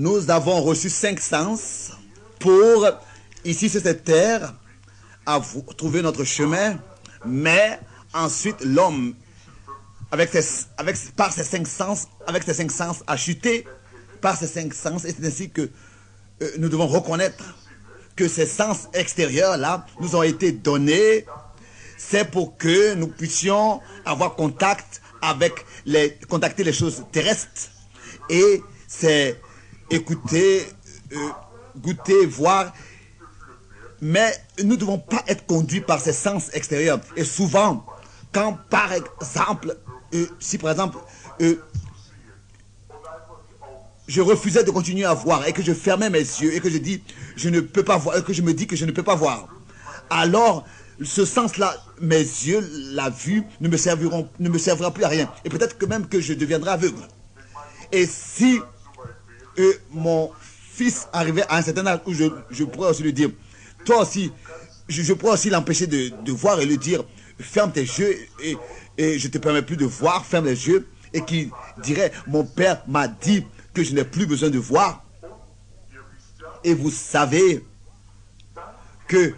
Nous avons reçu 5 sens pour, ici sur cette terre, trouver notre chemin, mais ensuite l'homme, par ses 5 sens, avec ses 5 sens, a chuté par ses 5 sens, et c'est ainsi que nous devons reconnaître que ces sens extérieurs-là nous ont été donnés. C'est pour que nous puissions avoir contact avec contacter les choses terrestres, et c'est écouter, goûter, voir. Mais nous ne devons pas être conduits par ces sens extérieurs. Et souvent, quand par exemple, si par exemple, je refusais de continuer à voir et que je fermais mes yeux et que je dis je ne peux pas voir, et que je me dis que je ne peux pas voir, alors ce sens-là, mes yeux, la vue, ne me servira plus à rien. Et peut-être que même que je deviendrai aveugle. Et si mon fils arrivait à un certain âge où je pourrais aussi lui dire, toi aussi, je pourrais aussi l'empêcher de voir et lui dire, ferme tes yeux et je ne te permets plus de voir, ferme les yeux, et qui dirait, mon père m'a dit que je n'ai plus besoin de voir. Et vous savez que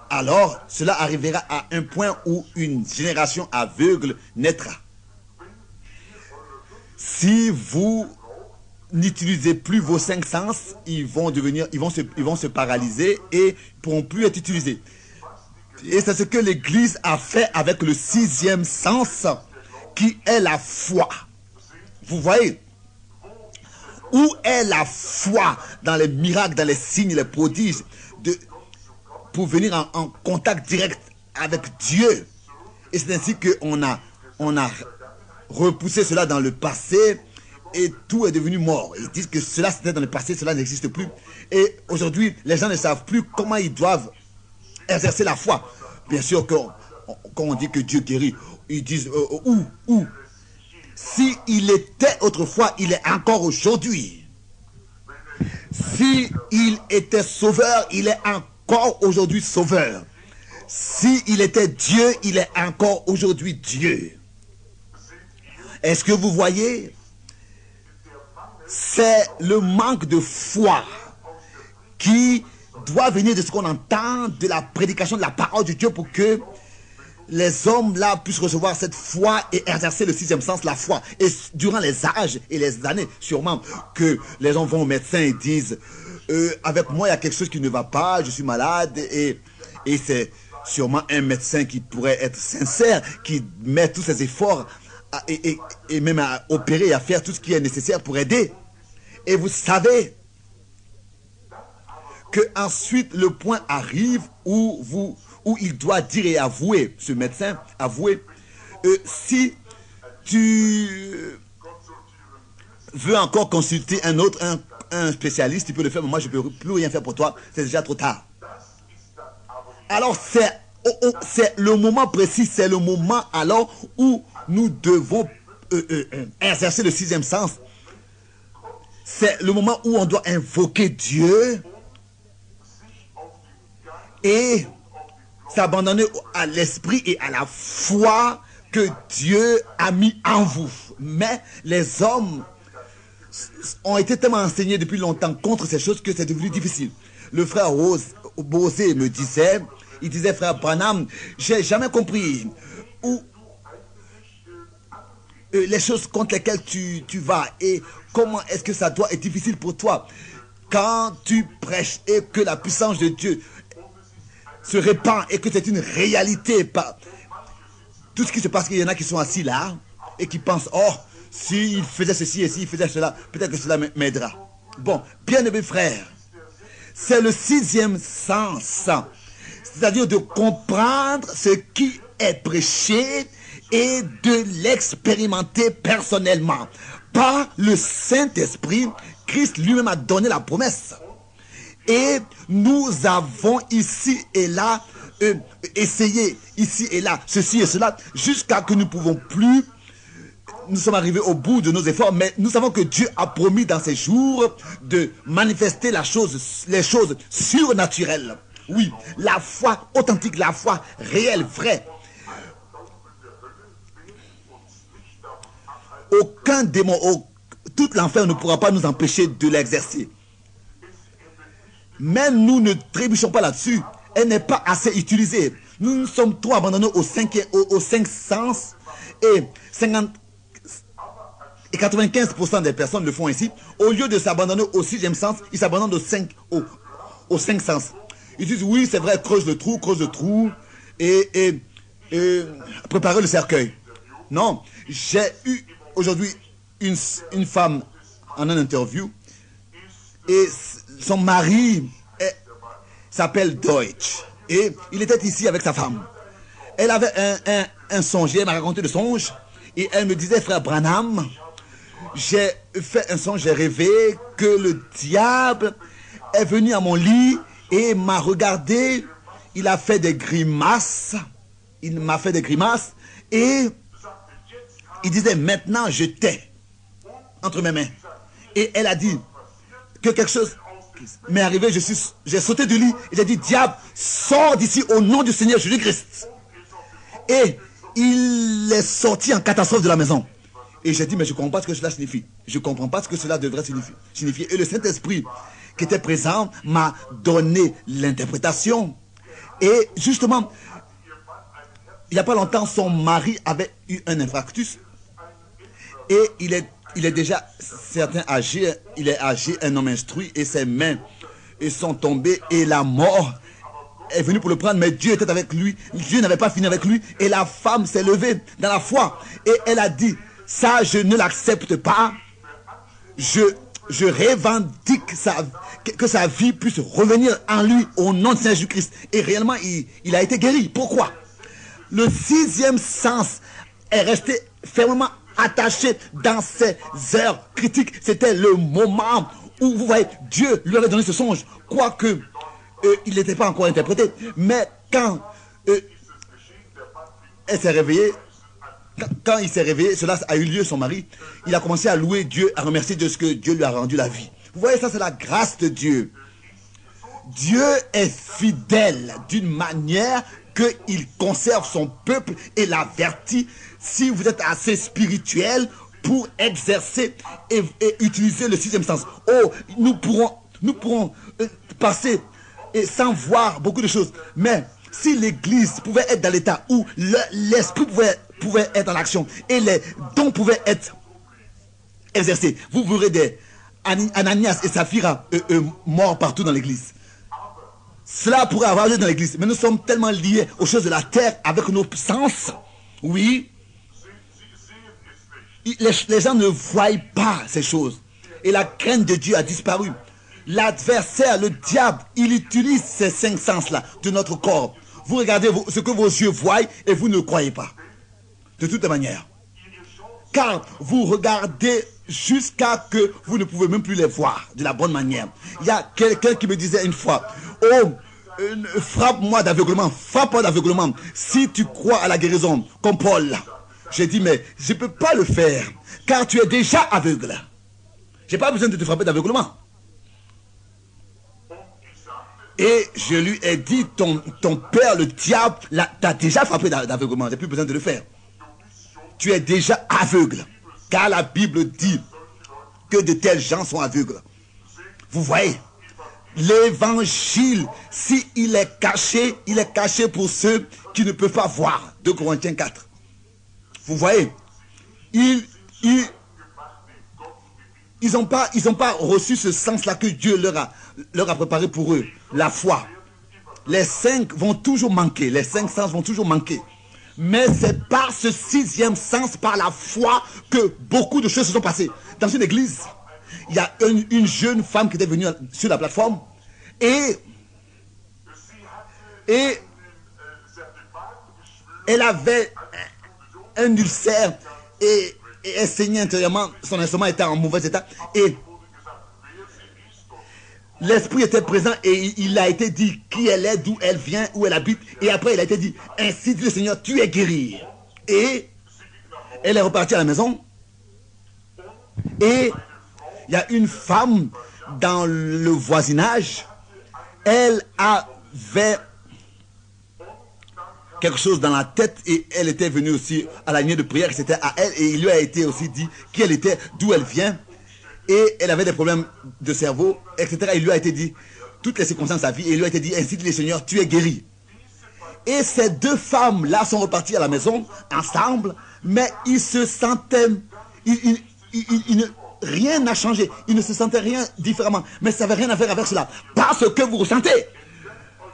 alors cela arrivera à un point où une génération aveugle naîtra. Si vous n'utilisez plus vos 5 sens, ils vont se paralyser et ne pourront plus être utilisés. Et c'est ce que l'Église a fait avec le 6e sens, qui est la foi. Vous voyez, où est la foi dans les miracles, dans les signes, les prodiges, pour venir en contact direct avec Dieu? Et c'est ainsi qu'on a repoussé cela dans le passé, et tout est devenu mort. Ils disent que cela c'était dans le passé, cela n'existe plus. Et aujourd'hui, les gens ne savent plus comment ils doivent exercer la foi. Bien sûr, quand on dit que Dieu guérit, ils disent où? Si il était autrefois, il est encore aujourd'hui. Si il était sauveur, il est encore aujourd'hui sauveur. Si il était Dieu, il est encore aujourd'hui Dieu. Est-ce que vous voyez? C'est le manque de foi qui doit venir de ce qu'on entend, de la prédication de la parole de Dieu, pour que les hommes là puissent recevoir cette foi et exercer le 6e sens, la foi. Et durant les âges et les années, sûrement que les gens vont au médecin et disent avec moi il y a quelque chose qui ne va pas, je suis malade, et c'est sûrement un médecin qui pourrait être sincère, qui met tous ses efforts et même à opérer et à faire tout ce qui est nécessaire pour aider. Et vous savez que ensuite le point arrive où il doit dire et avouer, ce médecin, avouer, si tu veux encore consulter un spécialiste, tu peux le faire, mais moi je ne peux plus rien faire pour toi, c'est déjà trop tard. Alors c'est le moment précis, c'est le moment alors où nous devons exercer le 6e sens. C'est le moment où on doit invoquer Dieu et s'abandonner à l'esprit et à la foi que Dieu a mis en vous. Mais les hommes ont été tellement enseignés depuis longtemps contre ces choses que c'est devenu difficile. Le frère Bosé me disait, il disait, frère Branham, j'ai jamais compris où les choses contre lesquelles tu vas et comment est-ce que ça doit être difficile pour toi quand tu prêches et que la puissance de Dieu se répand et que c'est une réalité. Tout ce qui se passe, qu'il y en a qui sont assis là et qui pensent, oh, s'il faisait ceci et s'il faisait cela, peut-être que cela m'aidera. Bon, bien-aimés frères, c'est le 6e sens, c'est-à-dire de comprendre ce qui est prêché et de l'expérimenter personnellement. Par le Saint-Esprit, Christ lui-même a donné la promesse. Et nous avons ici et là essayé, ici et là, ceci et cela, jusqu'à que nous ne pouvons plus. Nous sommes arrivés au bout de nos efforts, mais nous savons que Dieu a promis dans ces jours de manifester les choses surnaturelles. Oui, la foi authentique, la foi réelle, vraie. Aucun démon, tout l'enfer ne pourra pas nous empêcher de l'exercer. Mais nous ne trébuchons pas là-dessus. Elle n'est pas assez utilisée. Nous sommes trop abandonnés aux cinq sens et 95% des personnes le font ainsi. Au lieu de s'abandonner au sixième sens, ils s'abandonnent aux cinq sens. Ils disent oui, c'est vrai, creuse le trou et préparer le cercueil. Non, j'ai eu aujourd'hui une femme en une interview et son mari s'appelle Deutsch et il était ici avec sa femme. Elle avait un songe, elle m'a raconté le songe et elle me disait, frère Branham, j'ai fait un songe, j'ai rêvé que le diable est venu à mon lit et m'a regardé, il a fait des grimaces, il m'a fait des grimaces et il disait, maintenant je t'ai entre mes mains. Et elle a dit que quelque chose m'est arrivé, j'ai sauté du lit et j'ai dit, diable, sors d'ici au nom du Seigneur Jésus-Christ. Et il est sorti en catastrophe de la maison. Et j'ai dit, mais je ne comprends pas ce que cela signifie. Je ne comprends pas ce que cela devrait signifier. Et le Saint-Esprit qui était présent m'a donné l'interprétation. Et justement, il n'y a pas longtemps, son mari avait eu un infarctus. Et il est déjà certain âgé, il est âgé, un homme instruit, et ses mains sont tombées, et la mort est venue pour le prendre, mais Dieu était avec lui. Dieu n'avait pas fini avec lui, et la femme s'est levée dans la foi, et elle a dit, ça je ne l'accepte pas, je revendique que sa vie puisse revenir en lui au nom de Saint Jésus-Christ. Et réellement, il a été guéri. Pourquoi? Le sixième sens est resté fermement attaché dans ces heures critiques. C'était le moment où, vous voyez, Dieu lui avait donné ce songe, quoique il n'était pas encore interprété. Mais quand elle s'est réveillée, quand il s'est réveillé, cela a eu lieu, son mari, il a commencé à louer Dieu, à remercier Dieu de ce que Dieu lui a rendu la vie. Vous voyez, ça c'est la grâce de Dieu. Dieu est fidèle d'une manière qu'il conserve son peuple et l'avertit. Si vous êtes assez spirituel pour exercer et utiliser le sixième sens, oh, nous pourrons passer et sans voir beaucoup de choses. Mais si l'église pouvait être dans l'état où l'esprit pouvait être en action et les dons pouvaient être exercés, vous verrez des Ananias et Saphira morts partout dans l'église. Cela pourrait avoir lieu dans l'église, mais nous sommes tellement liés aux choses de la terre avec nos sens. Oui, les gens ne voient pas ces choses. Et la crainte de Dieu a disparu. L'adversaire, le diable, il utilise ces cinq sens-là de notre corps. Vous regardez ce que vos yeux voient et vous ne croyez pas. De toute manière. Car vous regardez jusqu'à que vous ne pouvez même plus les voir de la bonne manière. Il y a quelqu'un qui me disait une fois, oh, frappe-moi d'aveuglement, frappe-moi d'aveuglement. Si tu crois à la guérison, comme Paul. J'ai dit, mais je ne peux pas le faire, car tu es déjà aveugle. Je n'ai pas besoin de te frapper d'aveuglement. Et je lui ai dit, ton père, le diable, t'a déjà frappé d'aveuglement. Tu n'as plus besoin de le faire. Tu es déjà aveugle. Car la Bible dit que de tels gens sont aveugles. Vous voyez, l'évangile, s'il est caché pour ceux qui ne peuvent pas voir. 2 Corinthiens 4. Vous voyez, ils n'ont pas reçu ce sens-là que Dieu leur a préparé pour eux. La foi. Les cinq vont toujours manquer. Les cinq sens vont toujours manquer. Mais c'est par ce sixième sens, par la foi, que beaucoup de choses se sont passées. Dans une église, il y a une jeune femme qui était venue sur la plateforme et elle avait un ulcère et elle saignait intérieurement. Son estomac était en mauvais état et l'esprit était présent et il a été dit qui elle est, d'où elle vient, où elle habite. Et après, il a été dit, ainsi dit le Seigneur, tu es guéri. Et elle est repartie à la maison. Et il y a une femme dans le voisinage. Elle avait quelque chose dans la tête et elle était venue aussi à la nuit de prière. C'était à elle et il lui a été aussi dit qui elle était, d'où elle vient. et elle avait des problèmes de cerveau, etc. Il lui a été dit, toutes les circonstances de sa vie, et il lui a été dit, ainsi dit le Seigneur, tu es guéri. Et ces deux femmes-là sont reparties à la maison, ensemble, mais ils se sentaient, rien n'a changé, ils ne se sentaient rien différemment, mais ça n'avait rien à faire avec cela, parce que vous ressentez.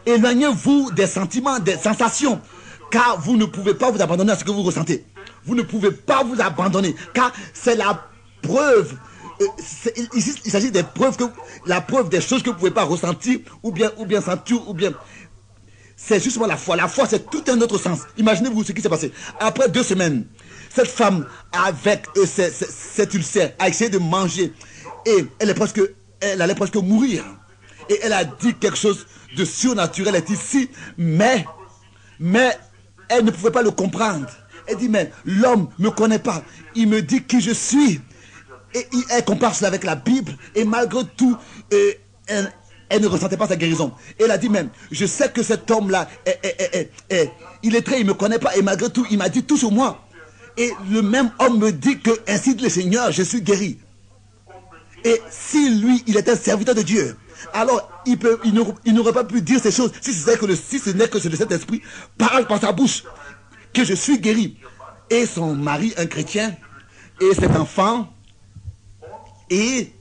Éloignez-vous des sentiments, des sensations, car vous ne pouvez pas vous abandonner à ce que vous ressentez. Vous ne pouvez pas vous abandonner, car c'est la preuve. Ici, il s'agit des preuves, la preuve des choses que vous ne pouvez pas ressentir, ou bien sentir, ou bien... C'est justement la foi. La foi, c'est tout un autre sens. Imaginez-vous ce qui s'est passé. Après 2 semaines, cette femme, avec cet ulcère, a essayé de manger, et elle allait presque mourir. Et elle a dit quelque chose de surnaturel est ici, mais elle ne pouvait pas le comprendre. Elle dit, mais l'homme ne me connaît pas. Il me dit qui je suis. Et elle compare cela avec la Bible. Et malgré tout, elle ne ressentait pas sa guérison. Et elle a dit même, je sais que cet homme-là, il est très, il ne me connaît pas. Et malgré tout, il m'a dit tout sur moi. Et le même homme me dit que, ainsi dit le Seigneur, je suis guéri. Et si lui, il était un serviteur de Dieu, alors il n'aurait pas pu dire ces choses si ce n'est que le Saint-Esprit parle par sa bouche que je suis guéri. Et son mari, un chrétien, et cet enfant, et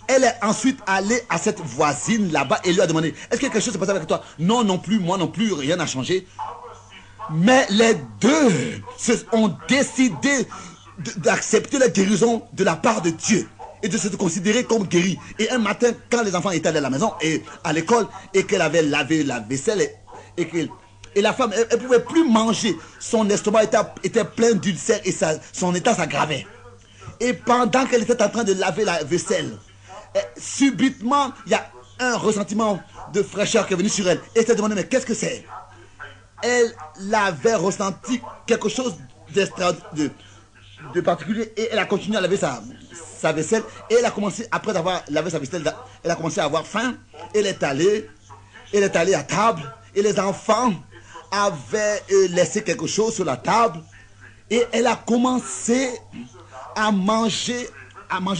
elle est ensuite allée à cette voisine là-bas et lui a demandé, est-ce que quelque chose s'est passé avec toi? Non, non plus, moi non plus, rien n'a changé. Mais les deux ont décidé d'accepter la guérison de la part de Dieu et de se considérer comme guéris. Et un matin, quand les enfants étaient allés à la maison et à l'école et qu'elle avait lavé la vaisselle et la femme, elle ne pouvait plus manger, son estomac était plein d'ulcères et son état s'aggravait. Et pendant qu'elle était en train de laver la vaisselle, subitement, il y a un ressentiment de fraîcheur qui est venu sur elle. Et elle s'est demandé, mais qu'est-ce que c'est? Elle avait ressenti quelque chose de particulier et elle a continué à laver sa vaisselle. Et elle a commencé, après avoir lavé sa vaisselle, elle a commencé à avoir faim. Elle est allée à table et les enfants avaient laissé quelque chose sur la table. Et elle a commencé à manger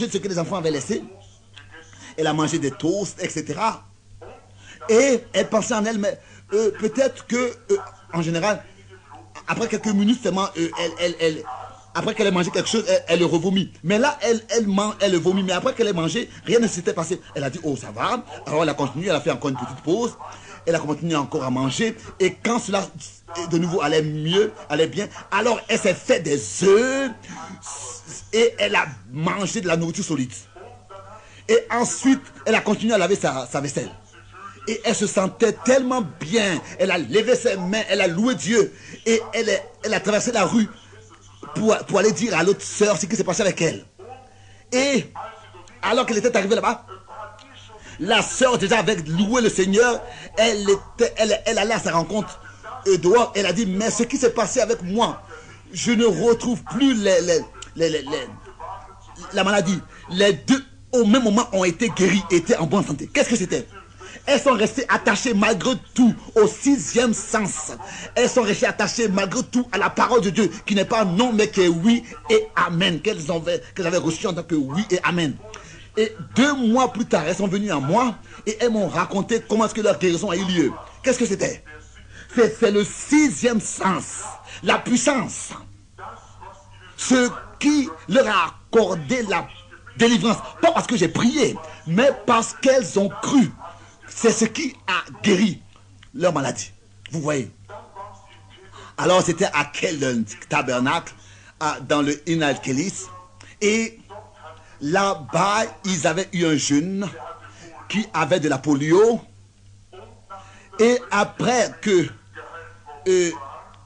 de ce que les enfants avaient laissé. Elle a mangé des toasts, etc. Et elle pensait en elle, mais peut-être que, en général, après quelques minutes seulement, après qu'elle ait mangé quelque chose, elle le revomit. Mais là, elle le vomit. Mais après qu'elle ait mangé, rien ne s'était passé. Elle a dit, oh, ça va. Alors elle a continué, elle a fait encore une petite pause. Elle a continué encore à manger. Et quand cela, de nouveau, allait mieux, allait bien, alors elle s'est fait des œufs et elle a mangé de la nourriture solide. Et ensuite, elle a continué à laver sa vaisselle. Et elle se sentait tellement bien. Elle a levé ses mains, elle a loué Dieu. Et elle a traversé la rue pour aller dire à l'autre sœur ce qui s'est passé avec elle. Et alors qu'elle était arrivée là-bas, la sœur déjà avait loué le Seigneur. Elle allait à sa rencontre dehors. Elle a dit, mais ce qui s'est passé avec moi, je ne retrouve plus la maladie. Les deux au même moment ont été guéris, étaient en bonne santé. Qu'est-ce que c'était? Elles sont restées attachées malgré tout au 6e sens. Elles sont restées attachées malgré tout à la parole de Dieu, qui n'est pas non, mais qui est oui et amen, qu'elles avaient reçu en tant que oui et amen. Et 2 mois plus tard, elles sont venues à moi et elles m'ont raconté comment est-ce que leur guérison a eu lieu. Qu'est-ce que c'était? C'est le 6e sens, la puissance. Ce qui leur a accordé la délivrance. Pas parce que j'ai prié, mais parce qu'elles ont cru. C'est ce qui a guéri leur maladie. Vous voyez. Alors c'était à quel tabernacle dans le Inalkelis. Et là-bas, ils avaient eu un jeune qui avait de la polio. Et après que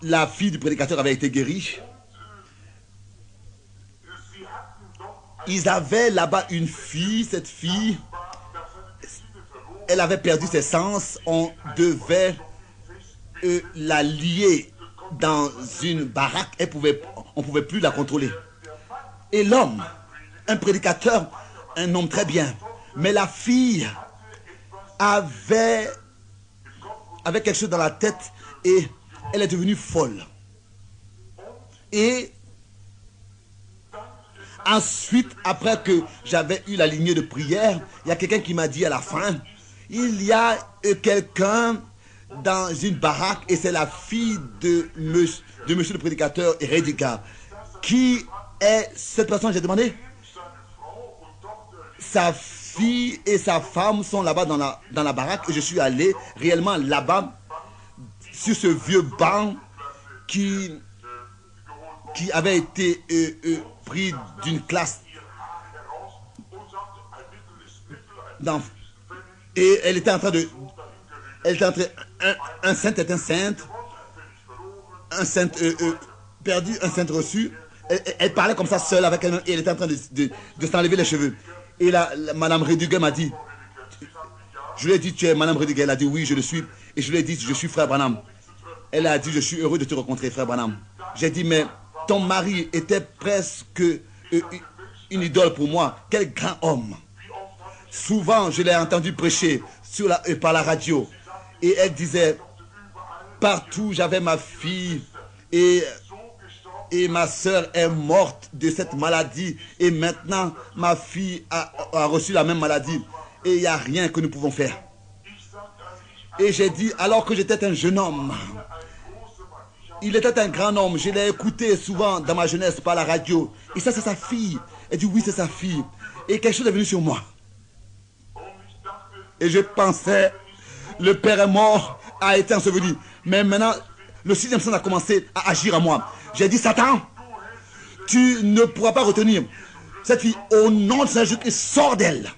la fille du prédicateur avait été guérie, ils avaient là-bas une fille. Cette fille, elle avait perdu ses sens. On devait la lier dans une baraque. On ne pouvait plus la contrôler. Et l'homme, un prédicateur, un homme très bien. Mais la fille avait quelque chose dans la tête et elle est devenue folle. Et Ensuite, après que j'avais eu la lignée de prière, il y a quelqu'un qui m'a dit à la fin, il y a quelqu'un dans une baraque et c'est la fille de monsieur le prédicateur Rediga. Qui est cette personne? J'ai demandé. Sa fille et sa femme sont là-bas dans la baraque et je suis allé réellement là-bas sur ce vieux banc qui avait été pris d'une classe et elle était en train de un saint est un saint perdu, un saint reçu. Elle parlait comme ça seule avec elle-même et elle était en train de s'enlever les cheveux. Et là, Madame Rediger m'a dit, je lui ai dit, tu es Madame Rediger? Elle a dit, oui, je le suis. Et je lui ai dit, je suis frère Branham. Elle a dit, je suis heureux de te rencontrer, frère Branham. J'ai dit, mais ton mari était presque une idole pour moi. Quel grand homme. Souvent, je l'ai entendu prêcher par la radio. Et elle disait, partout, j'avais ma fille et ma soeur est morte de cette maladie. Et maintenant, ma fille a reçu la même maladie. Et il n'y a rien que nous pouvons faire. Et j'ai dit, alors que j'étais un jeune homme, il était un grand homme. Je l'ai écouté souvent dans ma jeunesse par la radio. Et ça, c'est sa fille. Elle dit, oui, c'est sa fille. Et quelque chose est venu sur moi. Et je pensais, le père est mort, a été enseveli. Mais maintenant, le sixième sens a commencé à agir à moi. J'ai dit, Satan, tu ne pourras pas retenir cette fille. Au nom de Saint-Jésus, sors d'elle.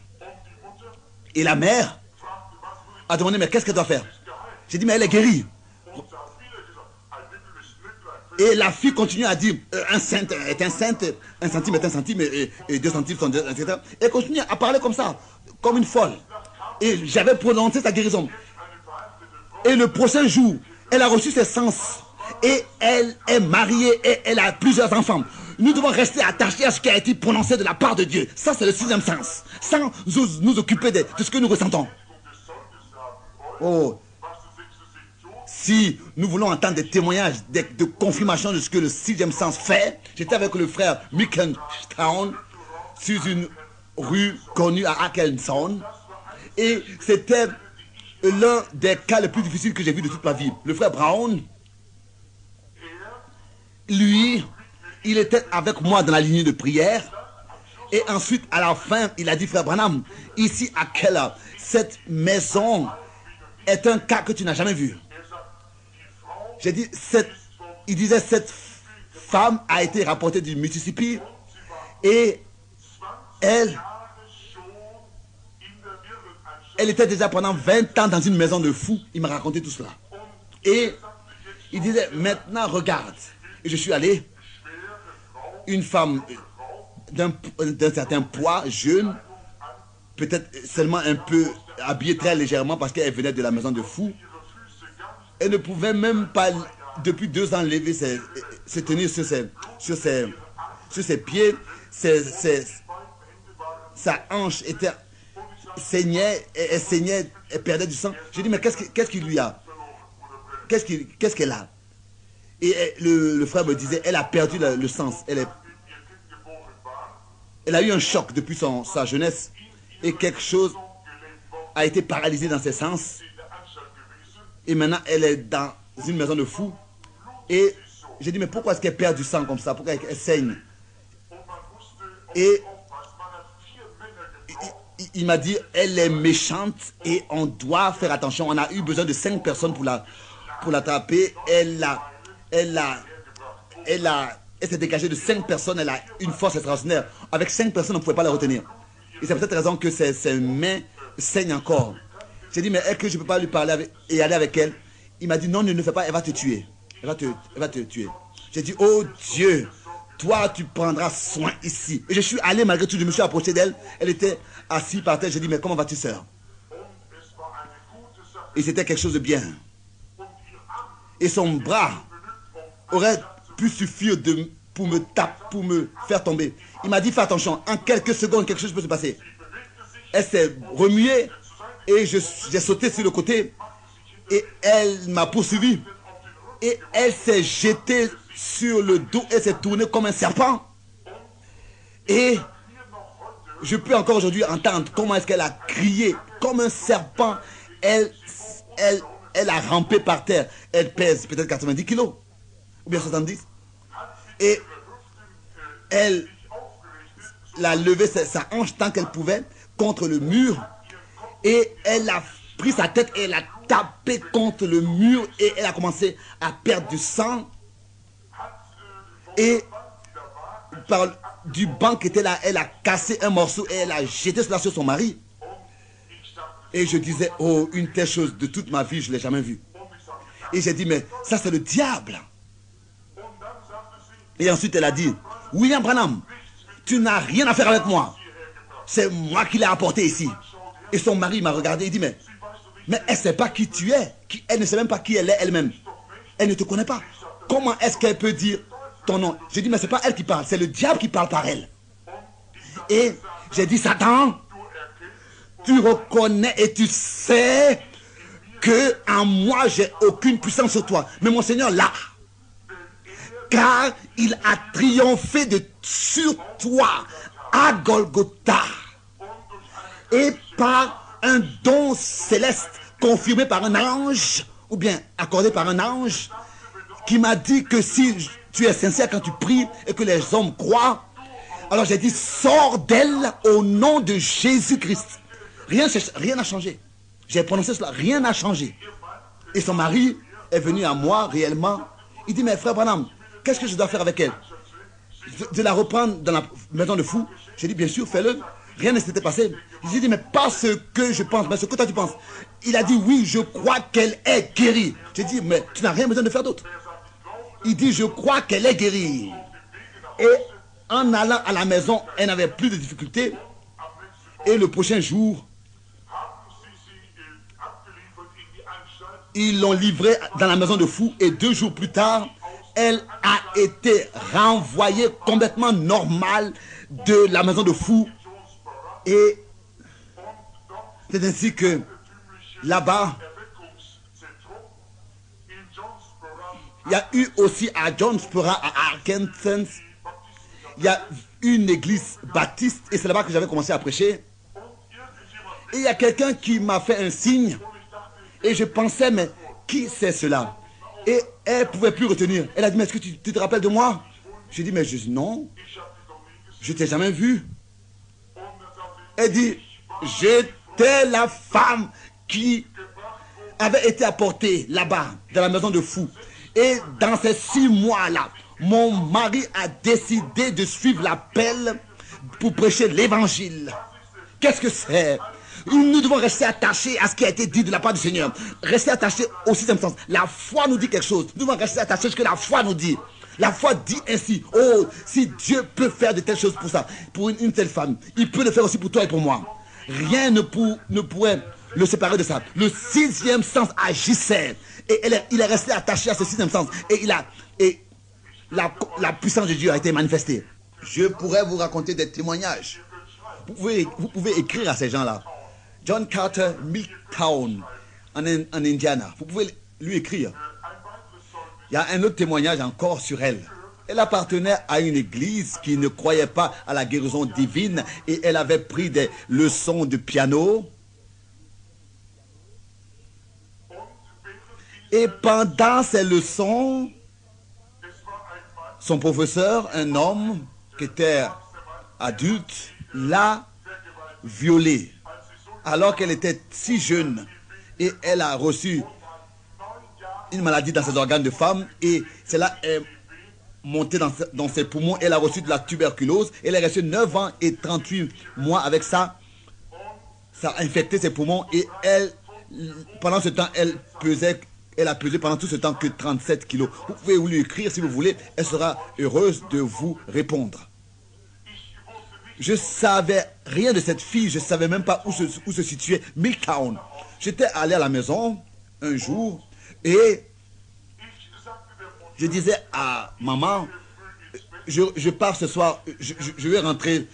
Et la mère a demandé, mais qu'est-ce qu'elle doit faire? J'ai dit, mais elle est guérie. Et la fille continue à dire, un saint est un saint, un centime est un centime, et 2 centimes sont 2, etc. Et elle continue à parler comme ça, comme une folle. Et j'avais prononcé sa guérison. Et le prochain jour, elle a reçu ses sens. Et elle est mariée et elle a plusieurs enfants. Nous devons rester attachés à ce qui a été prononcé de la part de Dieu. Ça, c'est le sixième sens. Sans nous occuper de ce que nous ressentons. Oh. Si nous voulons entendre des témoignages de confirmation de ce que le sixième sens fait, j'étais avec le frère Mickenstown sur une rue connue à Atkinson. Et c'était l'un des cas les plus difficiles que j'ai vu de toute ma vie. Le frère Brown, lui, il était avec moi dans la lignée de prière. Et ensuite, à la fin, il a dit, frère Branham, ici à Keller, cette maison est un cas que tu n'as jamais vu. J'ai dit, il disait, cette femme a été rapportée du Mississippi et elle était déjà pendant 20 ans dans une maison de fous. Il m'a raconté tout cela. Et il disait, maintenant regarde. Et je suis allé, une femme d'un certain poids, jeune, peut-être seulement un peu habillée très légèrement parce qu'elle venait de la maison de fous. Elle ne pouvait même pas, depuis 2 ans, lever se tenir sur ses pieds. Sa hanche saignait, elle saignait, elle perdait du sang. J'ai dit, mais qu'est-ce qu'il lui a? Qu'est-ce qu'elle a? Et le frère me disait, elle a perdu le sens. Elle a eu un choc depuis sa jeunesse. Et quelque chose a été paralysé dans ses sens. Et maintenant, elle est dans une maison de fous. Et j'ai dit, mais pourquoi est-ce qu'elle perd du sang comme ça? Pourquoi elle saigne? Et il m'a dit, elle est méchante et on doit faire attention. On a eu besoin de 5 personnes pour l'attraper. Elle s'est dégagée de 5 personnes. Elle a une force extraordinaire. Avec 5 personnes, on ne pouvait pas la retenir. Et c'est pour cette raison que ses mains saignent encore. J'ai dit, mais est-ce que je ne peux pas lui parler et aller avec elle? Il m'a dit, non, ne le fais pas, elle va te tuer. Elle va te tuer. J'ai dit, oh Dieu, toi, tu prendras soin ici. Et je suis allé malgré tout, je me suis approché d'elle. Elle était assise par terre. J'ai dit, mais comment vas-tu, sœur? Et c'était quelque chose de bien. Et son bras aurait pu suffire pour me faire tomber. Il m'a dit, fais attention, en quelques secondes, quelque chose peut se passer. Elle s'est remuée et j'ai sauté sur le côté et elle m'a poursuivi. Et elle s'est jetée sur le dos et s'est tournée comme un serpent. Et je peux encore aujourd'hui entendre comment est-ce qu'elle a crié comme un serpent. Elle a rampé par terre. Elle pèse peut-être 90 kilos ou bien 70. Et elle a levé sa hanche tant qu'elle pouvait contre le mur. Et elle a pris sa tête et elle a tapé contre le mur. Et elle a commencé à perdre du sang. Et du banc qui était là, elle a cassé un morceau et elle a jeté cela sur son mari. Et je disais, oh, une telle chose de toute ma vie, je ne l'ai jamais vue. Et j'ai dit, mais ça c'est le diable. Et ensuite elle a dit, William Branham, tu n'as rien à faire avec moi. C'est moi qui l'ai apporté ici. Et son mari m'a regardé et dit, mais elle ne sait pas qui tu es. Elle ne sait même pas qui elle est elle-même. Elle ne te connaît pas. Comment est-ce qu'elle peut dire ton nom? J'ai dit, mais ce n'est pas elle qui parle, c'est le diable qui parle par elle. Et j'ai dit, Satan, tu reconnais et tu sais que en moi, j'ai aucune puissance sur toi. Mais mon Seigneur l'a. Car il a triomphé sur toi à Golgotha. Et par un don céleste confirmé par un ange, ou bien accordé par un ange, qui m'a dit que si tu es sincère quand tu pries et que les hommes croient, alors j'ai dit, sors d'elle au nom de Jésus-Christ. Rien n'a changé. J'ai prononcé cela, rien n'a changé. Et son mari est venu à moi réellement. Il dit, mais frère Branham, qu'est-ce que je dois faire avec elle? De la reprendre dans la maison de fou? J'ai dit, bien sûr, fais-le. Rien ne s'était passé. J'ai dit, mais pas ce que je pense, mais ce que toi tu penses. Il a dit, oui, je crois qu'elle est guérie. J'ai dit, mais tu n'as rien besoin de faire d'autre. Il dit, je crois qu'elle est guérie. Et en allant à la maison, elle n'avait plus de difficultés. Et le prochain jour, ils l'ont livrée dans la maison de fou. Et 2 jours plus tard, elle a été renvoyée complètement normale de la maison de fou. Et c'est ainsi que là-bas, il y a eu aussi à Jonesboro, à Arkansas, il y a une église baptiste et c'est là-bas que j'avais commencé à prêcher. Et il y a quelqu'un qui m'a fait un signe et je pensais, mais qui c'est cela? Et elle ne pouvait plus retenir. Elle a dit, mais est-ce que tu te rappelles de moi? J'ai dit, mais non, je ne t'ai jamais vu. Elle dit, j'étais la femme qui avait été apportée là-bas, dans la maison de fou. Et dans ces 6 mois-là, mon mari a décidé de suivre l'appel pour prêcher l'évangile. Qu'est-ce que c'est? Nous devons rester attachés à ce qui a été dit de la part du Seigneur. Rester attachés au sixième sens. La foi nous dit quelque chose. Nous devons rester attachés à ce que la foi nous dit. La foi dit ainsi, oh, si Dieu peut faire de telles choses pour ça, pour une telle femme, il peut le faire aussi pour toi et pour moi. Rien ne pourrait le séparer de ça. Le 6e sens agissait. Et il est resté attaché à ce 6e sens. Et la puissance de Dieu a été manifestée. Je pourrais vous raconter des témoignages. Vous pouvez écrire à ces gens-là. John Carter, Milltown, en Indiana. Vous pouvez lui écrire. Il y a un autre témoignage encore sur elle. Elle appartenait à une église qui ne croyait pas à la guérison divine et elle avait pris des leçons de piano. Et pendant ces leçons, son professeur, un homme qui était adulte, l'a violée alors qu'elle était si jeune et elle a reçu une maladie dans ses organes de femme et cela est monté dans ses poumons. Elle a reçu de la tuberculose. Elle est restée 9 ans et 38 mois avec ça. Ça a infecté ses poumons et pendant ce temps, elle a pesé pendant tout ce temps que 37 kilos. Vous pouvez lui écrire si vous voulez. Elle sera heureuse de vous répondre. Je ne savais rien de cette fille. Je ne savais même pas où se situait Milltown. J'étais allé à la maison un jour et je disais à maman, je pars ce soir, je vais rentrer,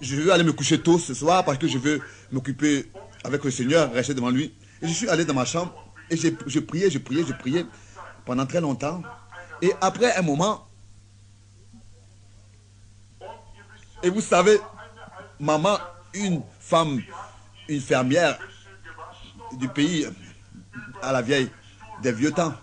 je vais aller me coucher tôt ce soir parce que je veux m'occuper avec le Seigneur, rester devant lui. Et je suis allé dans ma chambre et je priais pendant très longtemps. Et après un moment, Et vous savez, maman, une femme, une fermière du pays à la vieille, des vieux temps.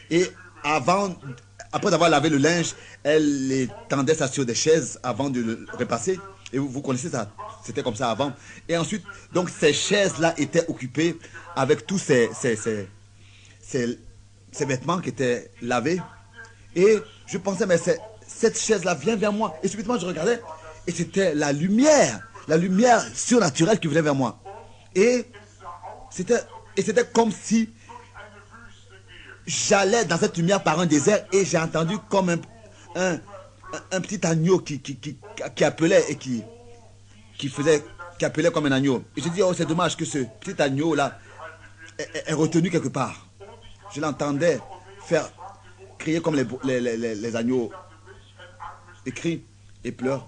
Et après avoir lavé le linge, elle étendait ça sur des chaises avant de le repasser. Et vous connaissez ça, c'était comme ça avant. Et ensuite, donc ces chaises-là étaient occupées avec tous ces vêtements qui étaient lavés. Et je pensais, mais cette chaise-là vient vers moi. Et subitement, je regardais, et c'était la lumière surnaturelle qui venait vers moi. Et c'était comme si j'allais dans cette lumière par un désert et j'ai entendu comme un petit agneau qui appelait et qui appelait comme un agneau. Et j'ai dit, oh, c'est dommage que ce petit agneau-là est retenu quelque part. Je l'entendais crier comme les agneaux et crient et pleurent.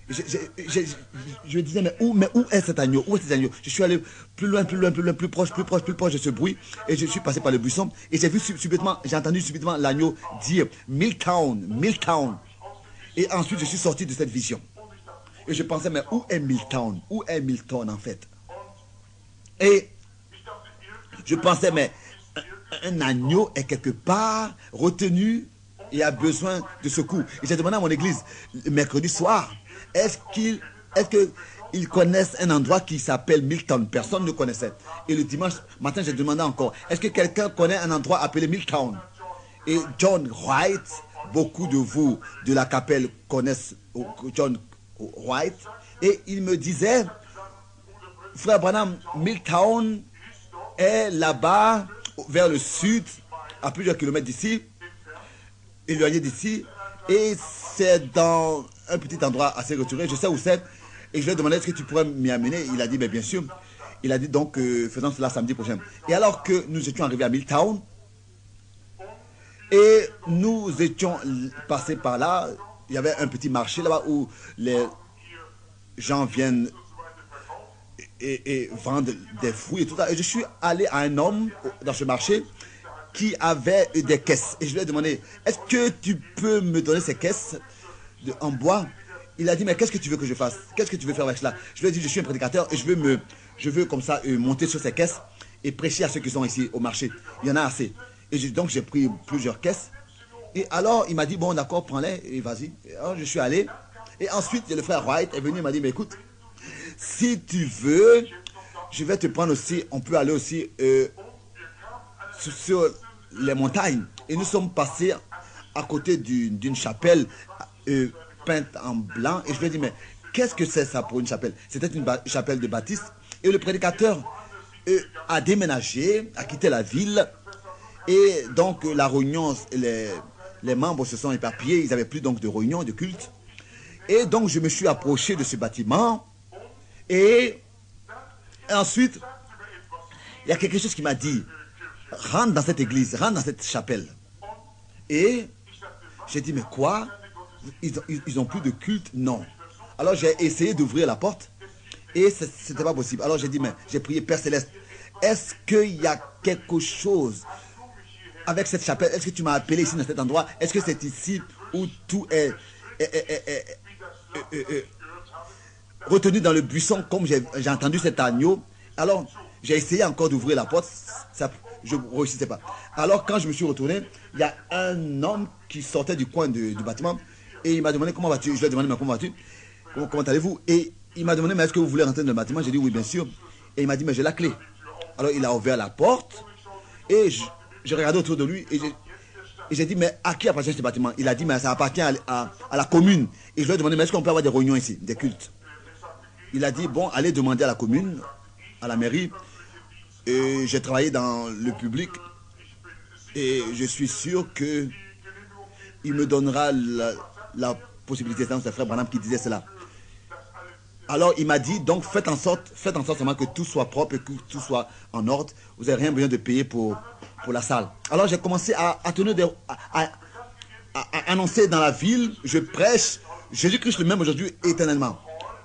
Je me disais, mais où est cet agneau? Où est cet agneau? Je suis allé plus loin, plus proche de ce bruit. Et je suis passé par le buisson. Et j'ai entendu subitement l'agneau dire Milltown, Milltown. Et ensuite, je suis sorti de cette vision. Et je pensais, mais où est Milltown? Où est Milton en fait? Et je pensais, mais un agneau est quelque part retenu et a besoin de secours. Et j'ai demandé à mon église, mercredi soir, est-ce qu'ils connaissent un endroit qui s'appelle Milltown? Personne ne connaissait. Et le dimanche matin, j'ai demandé encore, est-ce que quelqu'un connaît un endroit appelé Milltown? Et John White, beaucoup de vous de la Capelle connaissent John White, et il me disait, frère Branham, Milltown est là-bas, vers le sud, à plusieurs kilomètres d'ici, éloigné d'ici, et c'est dans un petit endroit assez retiré, je sais où c'est, et je lui ai demandé est-ce que tu pourrais m'y amener. Il a dit, mais bien sûr. Il a dit donc, faisons cela samedi prochain. Et alors que nous étions arrivés à Milltown, et nous étions passés par là, il y avait un petit marché là-bas où les gens viennent et vendent des fruits et tout ça. Et je suis allé à un homme dans ce marché qui avait des caisses. Et je lui ai demandé, est-ce que tu peux me donner ces caisses en bois? Il a dit, mais qu'est-ce que tu veux que je fasse? Qu'est-ce que tu veux faire avec cela? Je lui ai dit, je suis un prédicateur et je veux comme ça monter sur ces caisses et prêcher à ceux qui sont ici au marché. Il y en a assez. Et donc j'ai pris plusieurs caisses. Et alors il m'a dit, bon d'accord, prends-les et vas-y. Alors je suis allé. Et ensuite le frère White est venu, il m'a dit, mais écoute, si tu veux, je vais te prendre aussi, on peut aller aussi sur les montagnes. Et nous sommes passés à côté d'une chapelle peinte en blanc. Et je lui ai dit, mais qu'est-ce que c'est ça pour une chapelle? C'était une chapelle de Baptiste. Et le prédicateur a déménagé, a quitté la ville. Et donc la réunion, les membres se sont éparpillés. Ils n'avaient plus donc de réunion, de culte. Et donc je me suis approché de ce bâtiment. Et ensuite, il y a quelque chose qui m'a dit, rentre dans cette église, rentre dans cette chapelle. Et j'ai dit, mais quoi? Ils ont plus de culte? Non. Alors j'ai essayé d'ouvrir la porte et ce n'était pas possible. Alors j'ai dit, mais j'ai prié, Père Céleste, est-ce qu'il y a quelque chose avec cette chapelle? Est-ce que tu m'as appelé ici dans cet endroit? Est-ce que c'est ici où tout est retenu dans le buisson comme j'ai entendu cet agneau? Alors j'ai essayé encore d'ouvrir la porte, je ne réussissais pas. Alors quand je me suis retourné, il y a un homme qui sortait du coin du bâtiment et il m'a demandé comment vas-tu. Je lui ai demandé, mais comment vas-tu? Comment allez-vous? Et il m'a demandé, mais est-ce que vous voulez rentrer dans le bâtiment? J'ai dit oui, bien sûr. Et il m'a dit, mais j'ai la clé. Alors il a ouvert la porte et j'ai regardé autour de lui et j'ai dit, mais à qui appartient ce bâtiment? Il a dit, mais ça appartient à la commune. Et je lui ai demandé, mais est-ce qu'on peut avoir des réunions ici, des cultes? Il a dit, bon, allez demander à la commune, à la mairie. Et j'ai travaillé dans le public et je suis sûr que il me donnera la possibilité. C'est frère Branham qui disait cela. Alors il m'a dit, donc faites en sorte seulement que tout soit propre et que tout soit en ordre. Vous n'avez rien besoin de payer pour la salle. Alors j'ai commencé à annoncer dans la ville, je prêche Jésus-Christ le même aujourd'hui éternellement.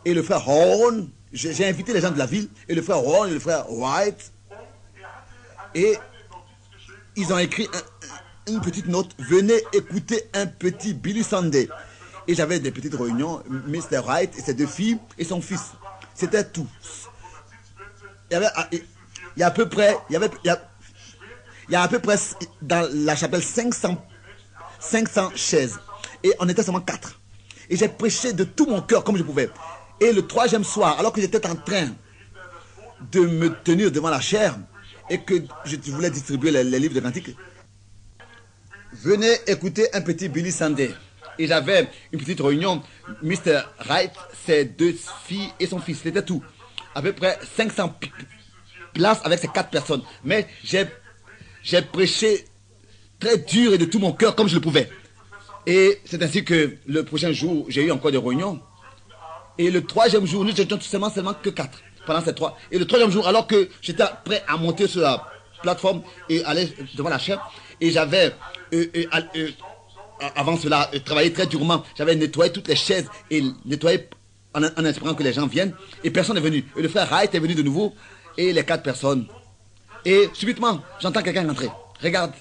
Et le frère Horn, j'ai invité les gens de la ville, et le frère Horn et le frère White, et ils ont écrit une petite note, venez écouter un petit Billy Sunday. Et j'avais des petites réunions, Mr. Wright et ses deux filles et son fils. C'était tout. Il y a à peu près, il y a à peu près dans la chapelle 500 chaises. Et on était seulement 4. Et j'ai prêché de tout mon cœur comme je pouvais. Et le troisième soir, alors que j'étais en train de me tenir devant la chaire et que je voulais distribuer les livres de cantiques, venez écouter un petit Billy Sunday. Et j'avais une petite réunion, Mr. Wright, ses deux filles et son fils. C'était tout. À peu près 500 places avec ces 4 personnes. Mais j'ai prêché très dur et de tout mon cœur comme je le pouvais. Et c'est ainsi que le prochain jour, j'ai eu encore des réunions. Et le troisième jour, nous étions seulement que 4 pendant ces 3. Et le troisième jour, alors que j'étais prêt à monter sur la plateforme et aller devant la chaire, et j'avais, avant cela, travaillé très durement. J'avais nettoyé toutes les chaises et nettoyé en espérant que les gens viennent. Et personne n'est venu. Et le frère Wright est venu de nouveau. Et les 4 personnes. Et subitement, j'entends quelqu'un rentrer. Regarde.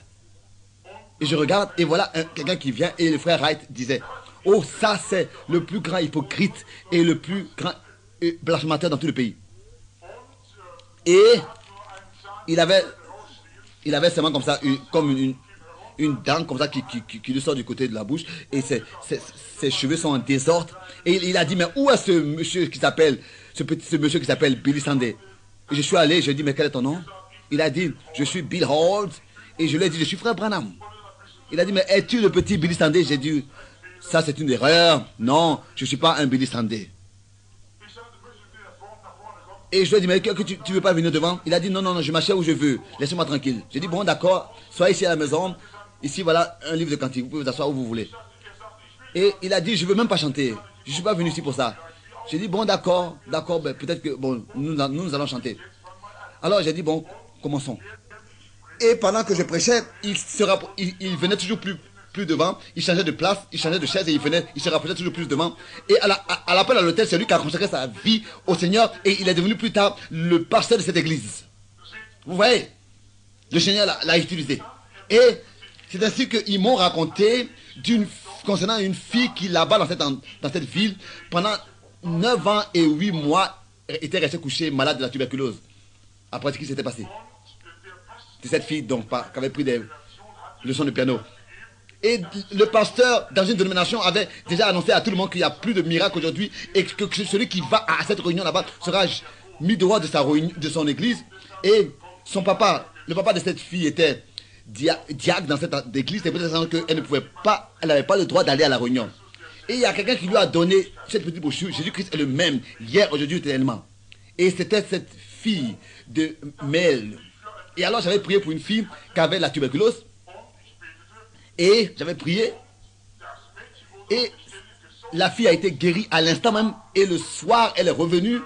Et je regarde et voilà quelqu'un qui vient. Et le frère Wright disait, oh, ça c'est le plus grand hypocrite et le plus grand blasphémateur dans tout le pays. Et il avait seulement comme ça, comme une dent comme ça qui lui sort du côté de la bouche. Et ses cheveux sont en désordre. Et il a dit, mais où est ce monsieur qui s'appelle, ce monsieur qui s'appelle Billy Sunday? Et je suis allé, je lui ai dit, mais quel est ton nom? Il a dit, je suis Bill Holt. Et je lui ai dit, je suis frère Branham. Il a dit, mais es-tu le petit Billy Sunday? J'ai dit, ça c'est une erreur. Non, je ne suis pas un Billy Sunday. Et je lui ai dit, mais tu ne veux pas venir devant? Il a dit, non, non, non, je m'achète où je veux. Laissez-moi tranquille. J'ai dit, bon, d'accord, soyez ici à la maison. Ici, voilà un livre de cantique. Vous pouvez vous asseoir où vous voulez. Et il a dit, je ne veux même pas chanter. Je ne suis pas venu ici pour ça. J'ai dit, bon, d'accord, ben, peut-être que, bon, nous allons chanter. Alors j'ai dit, bon, commençons. Et pendant que je prêchais, il venait toujours plus devant. Il changeait de place, il changeait de chaise et il se rapprochait toujours plus devant. Et à l'appel à l'hôtel, c'est lui qui a consacré sa vie au Seigneur. Et il est devenu plus tard le pasteur de cette église. Vous voyez, le Seigneur l'a utilisé. Et c'est ainsi qu'ils m'ont raconté concernant une fille qui là-bas dans cette ville, pendant 9 ans et 8 mois, était restée couchée malade de la tuberculose. Après ce qui s'était passé. C'est cette fille donc qui avait pris des leçons de piano. Et le pasteur dans une dénomination avait déjà annoncé à tout le monde qu'il n'y a plus de miracle aujourd'hui et que celui qui va à cette réunion là-bas sera mis dehors de son église. Et son papa, le papa de cette fille était diacre dans cette église. C'est peut-être qu'elle ne pouvait pas, elle n'avait pas le droit d'aller à la réunion. Et il y a quelqu'un qui lui a donné cette petite brochure. Jésus-Christ est le même, hier, aujourd'hui, éternellement. Et c'était cette fille de Mel. Et alors j'avais prié pour une fille qui avait la tuberculose. Et j'avais prié. Et la fille a été guérie à l'instant même. Et le soir, elle est revenue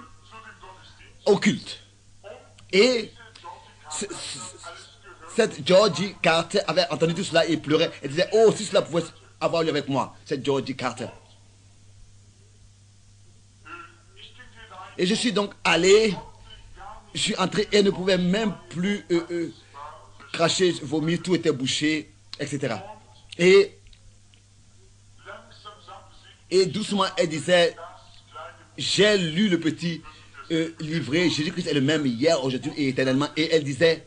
au culte. Et cette Georgie Carter avait entendu tout cela et pleurait. Elle disait, oh, si cela pouvait avoir lieu avec moi, cette Georgie Carter. Et je suis donc allé, je suis entré et ne pouvait même plus cracher, vomir, tout était bouché, etc. Et doucement, elle disait, j'ai lu le petit livret, Jésus-Christ est le même hier, aujourd'hui et éternellement. Et elle disait,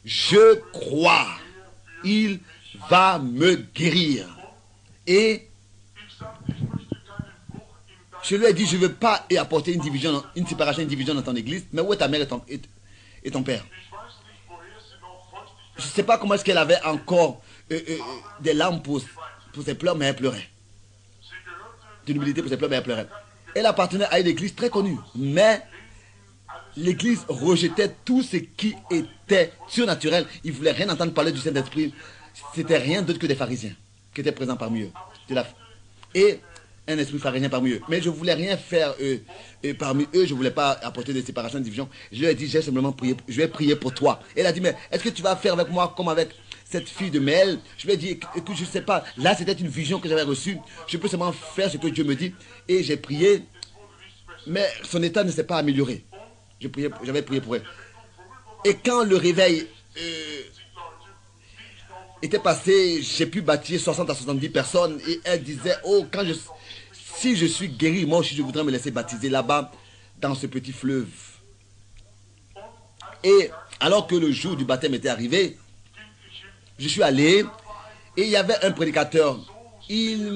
je crois, il va me guérir. Et je lui ai dit, je ne veux pas apporter une division, une séparation, une division dans ton église, mais où est ta mère et ton père? Je ne sais pas comment est-ce qu'elle avait encore des larmes pour ses pleurs, mais elle pleurait. De l'humilité pour ses pleurs, mais elle pleurait. Elle appartenait à une église très connue, mais l'église rejetait tout ce qui était surnaturel. Ils ne voulaient rien entendre parler du Saint-Esprit. C'était rien d'autre que des pharisiens qui étaient présents parmi eux. Et un esprit pharisien parmi eux. Mais je ne voulais rien faire parmi eux. Je ne voulais pas apporter des séparations, de divisions. Je lui ai dit, j'ai simplement prié, je vais prier pour toi. Elle a dit, mais est-ce que tu vas faire avec moi comme avec cette fille de Mel? Je lui ai dit, écoute, je ne sais pas. Là, c'était une vision que j'avais reçue. Je peux seulement faire ce que Dieu me dit. Et j'ai prié. Mais son état ne s'est pas amélioré. J'avais prié pour elle. Et quand le réveil était passée, j'ai pu bâtir 60 à 70 personnes et elle disait, oh, si je suis guéri, moi aussi je voudrais me laisser baptiser là-bas dans ce petit fleuve. Et alors que le jour du baptême était arrivé, je suis allé et il y avait un prédicateur. Il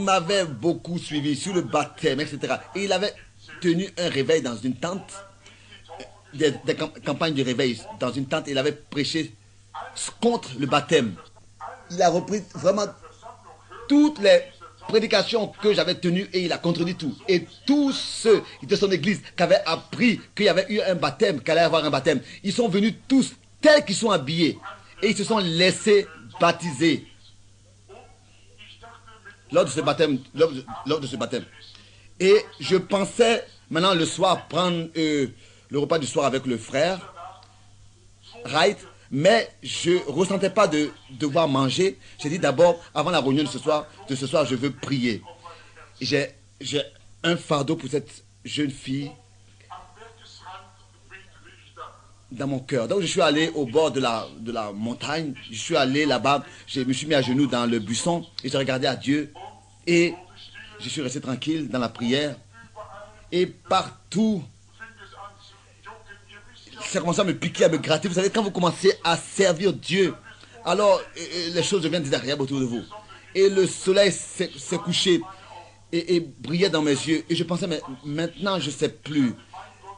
m'avait beaucoup suivi sur le baptême, etc. Et il avait tenu un réveil dans une tente, des campagnes de réveil dans une tente. Il avait prêché contre le baptême. Il a repris vraiment toutes les prédications que j'avais tenues et il a contredit tout. Et tous ceux de son église qui avaient appris qu'il y avait eu un baptême, qu'il allait y avoir un baptême, ils sont venus tous tels qu'ils sont habillés et ils se sont laissés baptiser lors de ce baptême. Et je pensais maintenant le soir prendre le repas du soir avec le frère Wright, mais je ne ressentais pas de devoir manger. J'ai dit d'abord, avant la réunion de ce soir, je veux prier. J'ai un fardeau pour cette jeune fille dans mon cœur. Donc je suis allé au bord de la montagne, je suis allé là-bas, je me suis mis à genoux dans le buisson et j'ai regardé à Dieu et je suis resté tranquille dans la prière et partout ça commençait à me piquer, à me gratter. Vous savez, quand vous commencez à servir Dieu, alors les choses deviennent désagréables autour de vous. Et le soleil s'est couché et brillait dans mes yeux. Et je pensais, mais maintenant, je ne sais plus.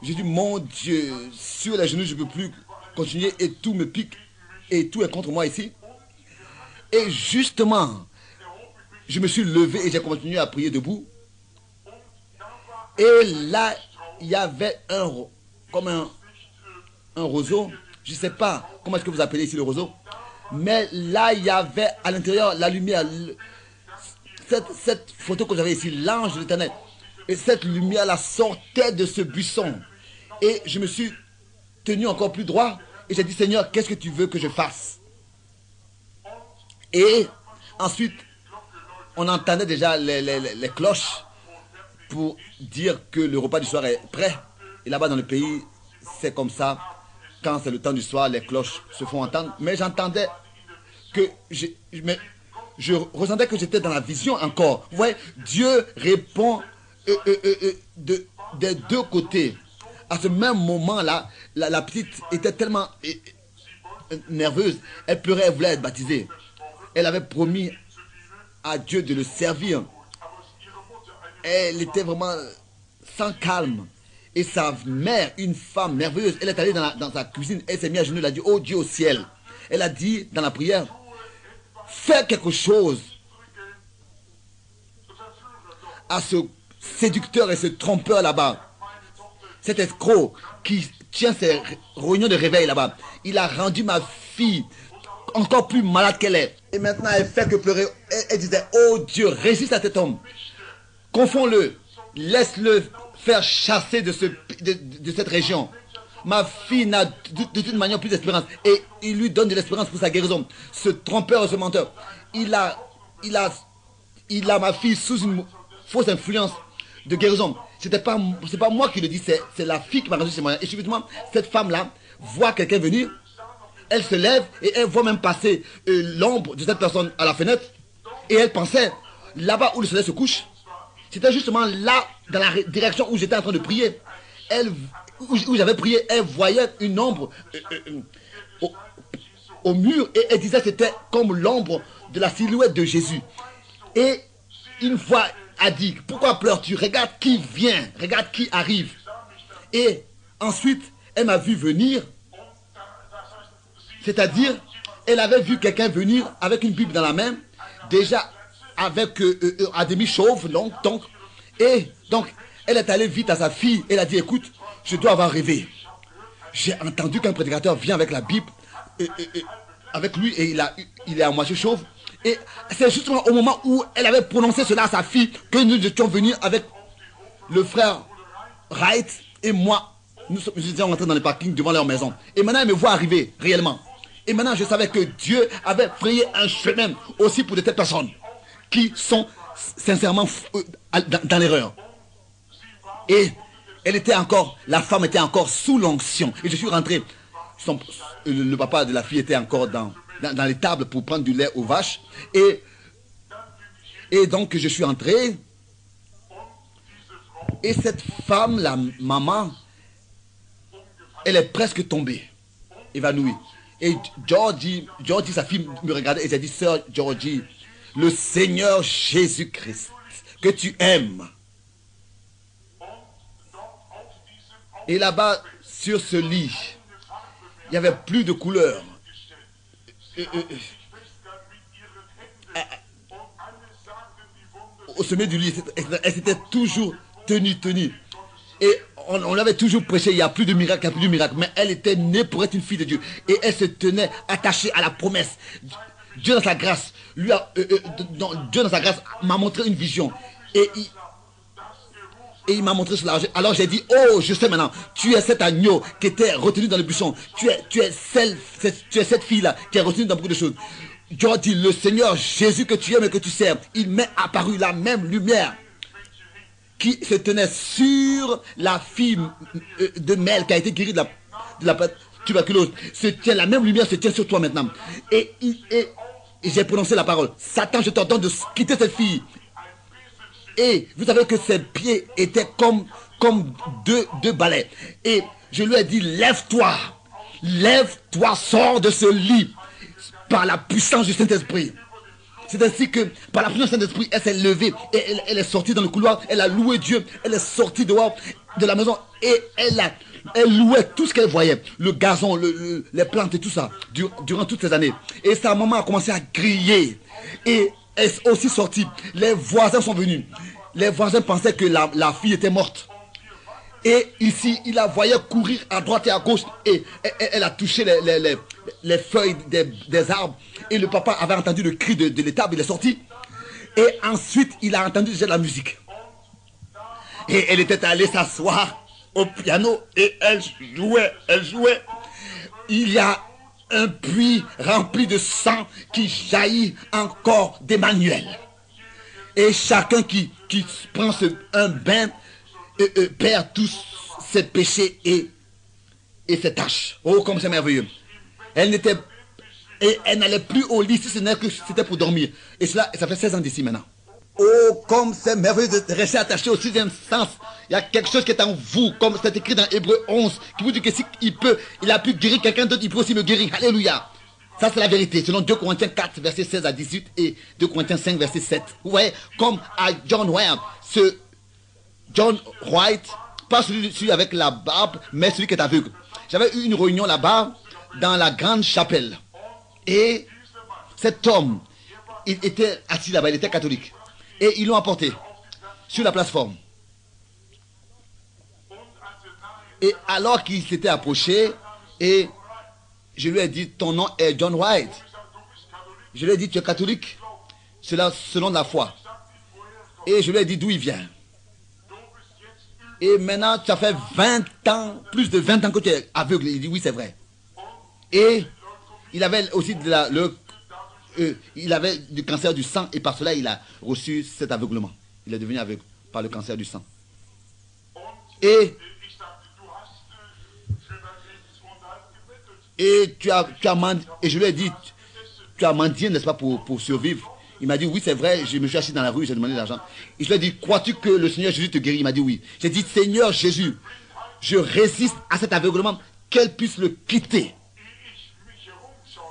J'ai dit, mon Dieu, sur les genoux, je ne peux plus continuer et tout me pique et tout est contre moi ici. Et justement, je me suis levé et j'ai continué à prier debout. Et là, il y avait comme un roseau, je ne sais pas comment est-ce que vous appelez ici le roseau, mais là il y avait à l'intérieur la lumière, cette photo que j'avais ici, l'ange de l'Éternel, et cette lumière là sortait de ce buisson, et je me suis tenu encore plus droit, et j'ai dit, Seigneur, qu'est-ce que tu veux que je fasse? Et ensuite, on entendait déjà les cloches pour dire que le repas du soir est prêt, et là-bas dans le pays, c'est comme ça. Quand c'est le temps du soir, les cloches se font entendre. Mais j'entendais que je ressentais que j'étais dans la vision encore. Vous voyez, Dieu répond des deux côtés. À ce même moment-là, la petite était tellement nerveuse. Elle pleurait, elle voulait être baptisée. Elle avait promis à Dieu de le servir. Elle était vraiment sans calme. Et sa mère, une femme merveilleuse, elle est allée dans sa cuisine, elle s'est mise à genoux, elle a dit, oh Dieu au ciel. Elle a dit dans la prière, fais quelque chose à ce séducteur et ce trompeur là-bas. Cet escroc qui tient ses réunions de réveil là-bas. Il a rendu ma fille encore plus malade qu'elle est. Et maintenant, elle fait que pleurer. Elle disait, oh Dieu, résiste à cet homme. Confonds-le. Laisse-le faire chasser de cette région. Ma fille n'a de toute manière plus d'espérance. Et il lui donne de l'espérance pour sa guérison. Ce trompeur et ce menteur, il a ma fille sous une fausse influence de guérison. C'est pas moi qui le dis, c'est la fille qui m'a rendu ces moyens. Et subitement, cette femme-là voit quelqu'un venir. Elle se lève et elle voit même passer l'ombre de cette personne à la fenêtre. Et elle pensait, là-bas où le soleil se couche, c'était justement là, dans la direction où j'étais en train de prier. Où j'avais prié, elle voyait une ombre au mur et elle disait que c'était comme l'ombre de la silhouette de Jésus. Et une fois, a dit, pourquoi pleures-tu? Regarde qui vient, regarde qui arrive. Et ensuite, elle m'a vu venir. C'est-à-dire, elle avait vu quelqu'un venir avec une Bible dans la main, déjà avec un demi-chauve, donc, et donc, elle est allée vite à sa fille, elle a dit, écoute, je dois avoir rêvé. J'ai entendu qu'un prédicateur vient avec la Bible, avec lui, et il est à moitié chauve. Et c'est justement au moment où elle avait prononcé cela à sa fille que nous étions venus avec le frère Wright et moi. Nous étions rentrés dans le parking devant leur maison. Et maintenant, elle me voit arriver réellement. Et maintenant, je savais que Dieu avait frayé un chemin aussi pour de telles personnes qui sont sincèrement dans l'erreur. Et la femme était encore sous l'onction. Et je suis rentré le papa de la fille était encore dans les tables pour prendre du lait aux vaches. Et donc je suis entré. Et cette femme, la maman, elle est presque tombée, évanouie. Et Georgie, sa fille, me regardait et j'ai dit, sœur Georgie, le Seigneur Jésus-Christ, que tu aimes. Et là-bas, sur ce lit, il n'y avait plus de couleur. Au sommet du lit, elle s'était toujours tenue. Et on avait toujours prêché, il n'y a plus de miracle, il n'y a plus de miracle. Mais elle était née pour être une fille de Dieu. Et elle se tenait attachée à la promesse. Dieu dans sa grâce, Dieu dans sa grâce m'a montré une vision. Et il m'a montré cela. Alors j'ai dit, oh, je sais maintenant, tu es cet agneau qui était retenu dans le buisson. Tu es cette fille-là qui est retenue dans beaucoup de choses. Dieu dit, le Seigneur Jésus que tu aimes et que tu sers, il m'est apparu la même lumière qui se tenait sur la fille de Mel qui a été guérie de la tuberculose. La même lumière se tient sur toi maintenant. Et j'ai prononcé la parole. Satan, je t'ordonne de quitter cette fille. Et vous savez que ses pieds étaient comme deux balais. Et je lui ai dit, lève-toi, sors de ce lit par la puissance du Saint-Esprit. C'est ainsi que par la puissance du Saint-Esprit, elle s'est levée et elle est sortie dans le couloir, elle a loué Dieu, elle est sortie dehors de la maison et elle louait tout ce qu'elle voyait, le gazon, les plantes et tout ça, durant toutes ces années. Et sa maman a commencé à crier et elle est aussi sortie. Les voisins sont venus. Les voisins pensaient que la fille était morte. Et ici, il la voyait courir à droite et à gauche. Et elle a touché les feuilles des arbres. Et le papa avait entendu le cri de l'étable, il est sorti. Et ensuite, il a entendu déjà la musique. Et elle était allée s'asseoir au piano et elle jouait. Il y a un puits rempli de sang qui jaillit encore d'Emmanuel. Et chacun qui prend un bain perd tous ses péchés et ses tâches. Oh, comme c'est merveilleux. Elle n'allait plus au lit si ce n'est que c'était pour dormir. Et ça fait 16 ans d'ici maintenant. Oh, comme c'est merveilleux de rester attaché au sixième sens. Il y a quelque chose qui est en vous, comme c'est écrit dans Hébreux 11, qui vous dit que s'il il a pu guérir quelqu'un d'autre, il peut aussi me guérir. Alléluia. Ça, c'est la vérité. Selon 2 Corinthiens 4, verset 16 à 18 et 2 Corinthiens 5, verset 7. Vous voyez, comme à John White, John White, pas celui avec la barbe, mais celui qui est aveugle. J'avais eu une réunion là-bas, dans la grande chapelle. Et cet homme, il était assis là-bas, il était catholique. Et ils l'ont apporté sur la plateforme. Et alors qu'il s'était approché, et je lui ai dit, ton nom est John White. Je lui ai dit, tu es catholique? Cela selon la foi. Et je lui ai dit d'où il vient. Et maintenant, ça fait 20 ans, plus de 20 ans que tu es aveugle. Il dit, oui, c'est vrai. Et il avait aussi il avait du cancer du sang et par cela, il a reçu cet aveuglement. Il est devenu aveugle par le cancer du sang. Et je lui ai dit, tu as mendié, n'est-ce pas, pour survivre? Il m'a dit, oui, c'est vrai, je me suis assis dans la rue, j'ai demandé de l'argent. Et je lui ai dit, crois-tu que le Seigneur Jésus te guérit? Il m'a dit oui. J'ai dit, Seigneur Jésus, je résiste à cet aveuglement, qu'elle puisse le quitter.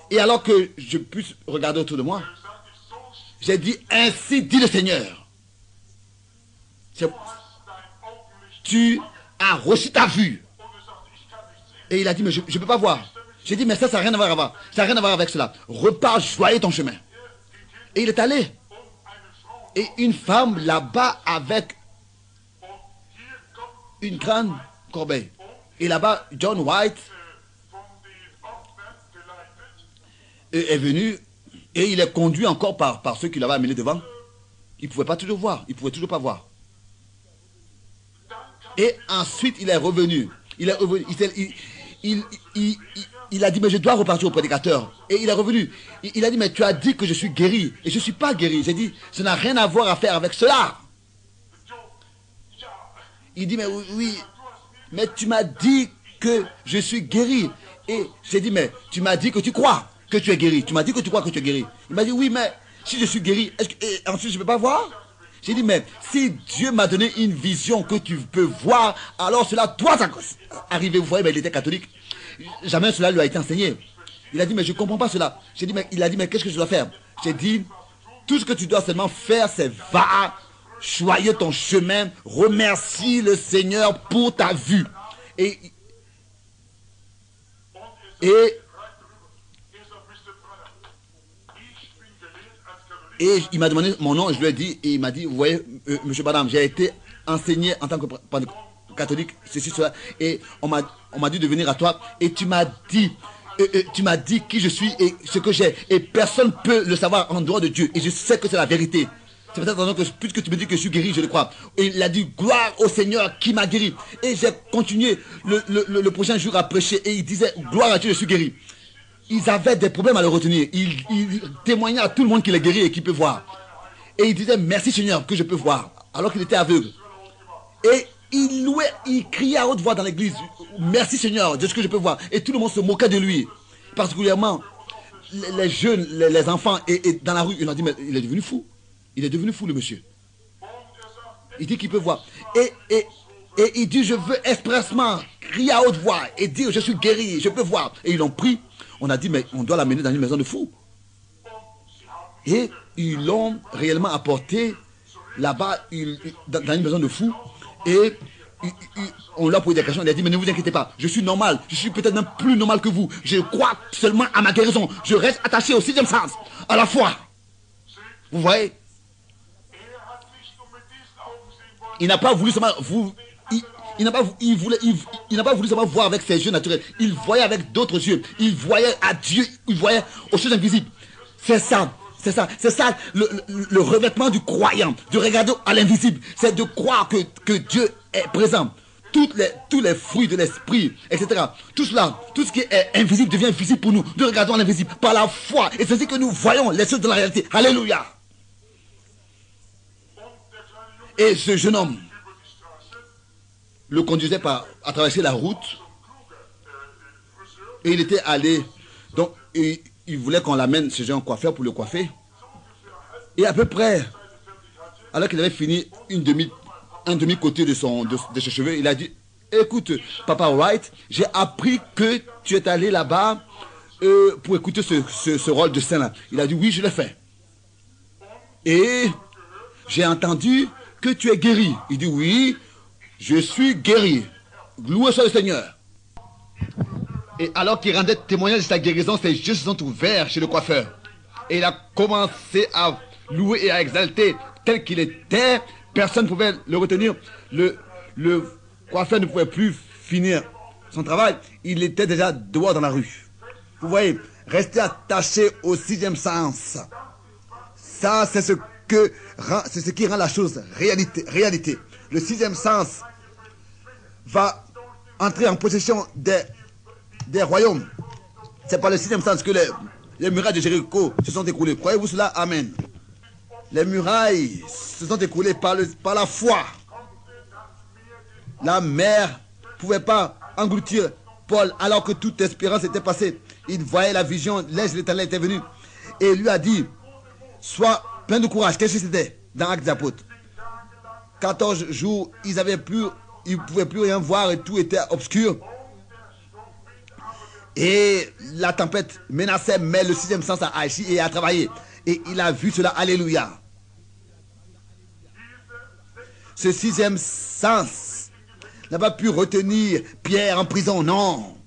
Et alors que je puisse regarder autour de moi, j'ai dit, ainsi dit le Seigneur. Tu as reçu ta vue. Et il a dit, mais je ne peux pas voir. J'ai dit, mais ça n'a rien à voir. Ça n'a rien à voir avec cela. Repars joyeux ton chemin. Et il est allé. Et une femme là-bas avec une grande corbeille. Et là-bas, John White est venu et il est conduit encore par ceux qui l'avaient amené devant. Il ne pouvait pas toujours voir. Il ne pouvait toujours pas voir. Et ensuite, il est revenu. Il est revenu. Il a dit, mais je dois repartir au prédicateur. Et il est revenu. Il a dit, mais tu as dit que je suis guéri. Et je ne suis pas guéri. J'ai dit, ça n'a rien à voir à faire avec cela. Il dit, mais oui, mais tu m'as dit que je suis guéri. Et j'ai dit, mais tu m'as dit que tu crois que tu es guéri. Tu m'as dit que tu crois que tu es guéri. Il m'a dit, oui, mais si je suis guéri, et ensuite je ne peux pas voir? J'ai dit, mais si Dieu m'a donné une vision que tu peux voir, alors cela doit arriver. Vous voyez, mais il était catholique. Jamais cela lui a été enseigné. Il a dit, mais je ne comprends pas cela. J'ai dit, mais il a dit, mais qu'est-ce que je dois faire? J'ai dit, tout ce que tu dois seulement faire, c'est va, choyer ton chemin, remercie le Seigneur pour ta vue. Et il m'a demandé mon nom, je lui ai dit, et il m'a dit, vous voyez, monsieur, madame, j'ai été enseigné en tant que catholique, ceci, cela, et on m'a dit de venir à toi, et tu m'as dit qui je suis et ce que j'ai, et personne ne peut le savoir en dehors de Dieu, et je sais que c'est la vérité. C'est peut-être que puisque tu me dis que je suis guéri, je le crois. Et il a dit, gloire au Seigneur qui m'a guéri. Et j'ai continué le prochain jour à prêcher, et il disait, gloire à Dieu, je suis guéri. Ils avaient des problèmes à le retenir. Il témoignait à tout le monde qu'il est guéri et qu'il peut voir. Et il disait, merci Seigneur que je peux voir, alors qu'il était aveugle. Et il louait, il criait à haute voix dans l'église, merci Seigneur de ce que je peux voir. Et tout le monde se moquait de lui. Particulièrement les jeunes, les enfants, et dans la rue, ils ont dit, mais il est devenu fou. Il est devenu fou, le monsieur. Il dit qu'il peut voir. Et il dit, je veux expressement crier à haute voix et dire, je suis guéri, je peux voir. Et ils l'ont pris. On a dit, mais on doit l'amener dans une maison de fous. Et ils l'ont réellement apporté là-bas, dans une maison de fous. Et on lui a posé des questions. Il a dit, mais ne vous inquiétez pas, je suis normal. Je suis peut-être même plus normal que vous. Je crois seulement à ma guérison. Je reste attaché au sixième sens, à la foi. Vous voyez? Il n'a pas voulu seulement vous... Il n'a pas voulu seulement voir avec ses yeux naturels. Il voyait avec d'autres yeux. Il voyait à Dieu. Il voyait aux choses invisibles. C'est ça. C'est ça. C'est ça le revêtement du croyant. De regarder à l'invisible. C'est de croire que Dieu est présent. Tous les fruits de l'esprit, etc. Tout cela, tout ce qui est invisible devient visible pour nous. De regarder à l'invisible par la foi. Et c'est ainsi que nous voyons les choses de la réalité. Alléluia. Et ce jeune homme le conduisait à traverser la route, et il était allé, donc il voulait qu'on l'amène chez un coiffeur pour le coiffer, et à peu près, alors qu'il avait fini un demi-côté de ses cheveux, il a dit, écoute, Papa Wright, j'ai appris que tu es allé là-bas pour écouter ce rôle de saint là. Il a dit, oui, je l'ai fait. Et j'ai entendu que tu es guéri. Il dit, oui, je suis guéri. Loué soit le Seigneur. Et alors qu'il rendait témoignage de sa guérison, ses yeux se sont ouverts chez le coiffeur. Et il a commencé à louer et à exalter tel qu'il était. Personne ne pouvait le retenir. Le coiffeur ne pouvait plus finir son travail. Il était déjà dehors dans la rue. Vous voyez, rester attaché au sixième sens. Ça, c'est ce qui rend la chose réalité. Le sixième sens va entrer en possession des royaumes. C'est par le sixième sens que les murailles de Jéricho se sont écroulées. Croyez-vous cela? Amen. Les murailles se sont écroulées par la foi. La mer ne pouvait pas engloutir Paul alors que toute espérance était passée. Il voyait la vision, l'ange de l'Éternel était venu et lui a dit, sois plein de courage. Qu'est-ce que c'était dans Actes des Apôtres? 14 jours, ils ne pouvaient plus rien voir et tout était obscur. Et la tempête menaçait, mais le sixième sens a agi et a travaillé. Et il a vu cela, alléluia. Ce sixième sens n'a pas pu retenir Pierre en prison, non.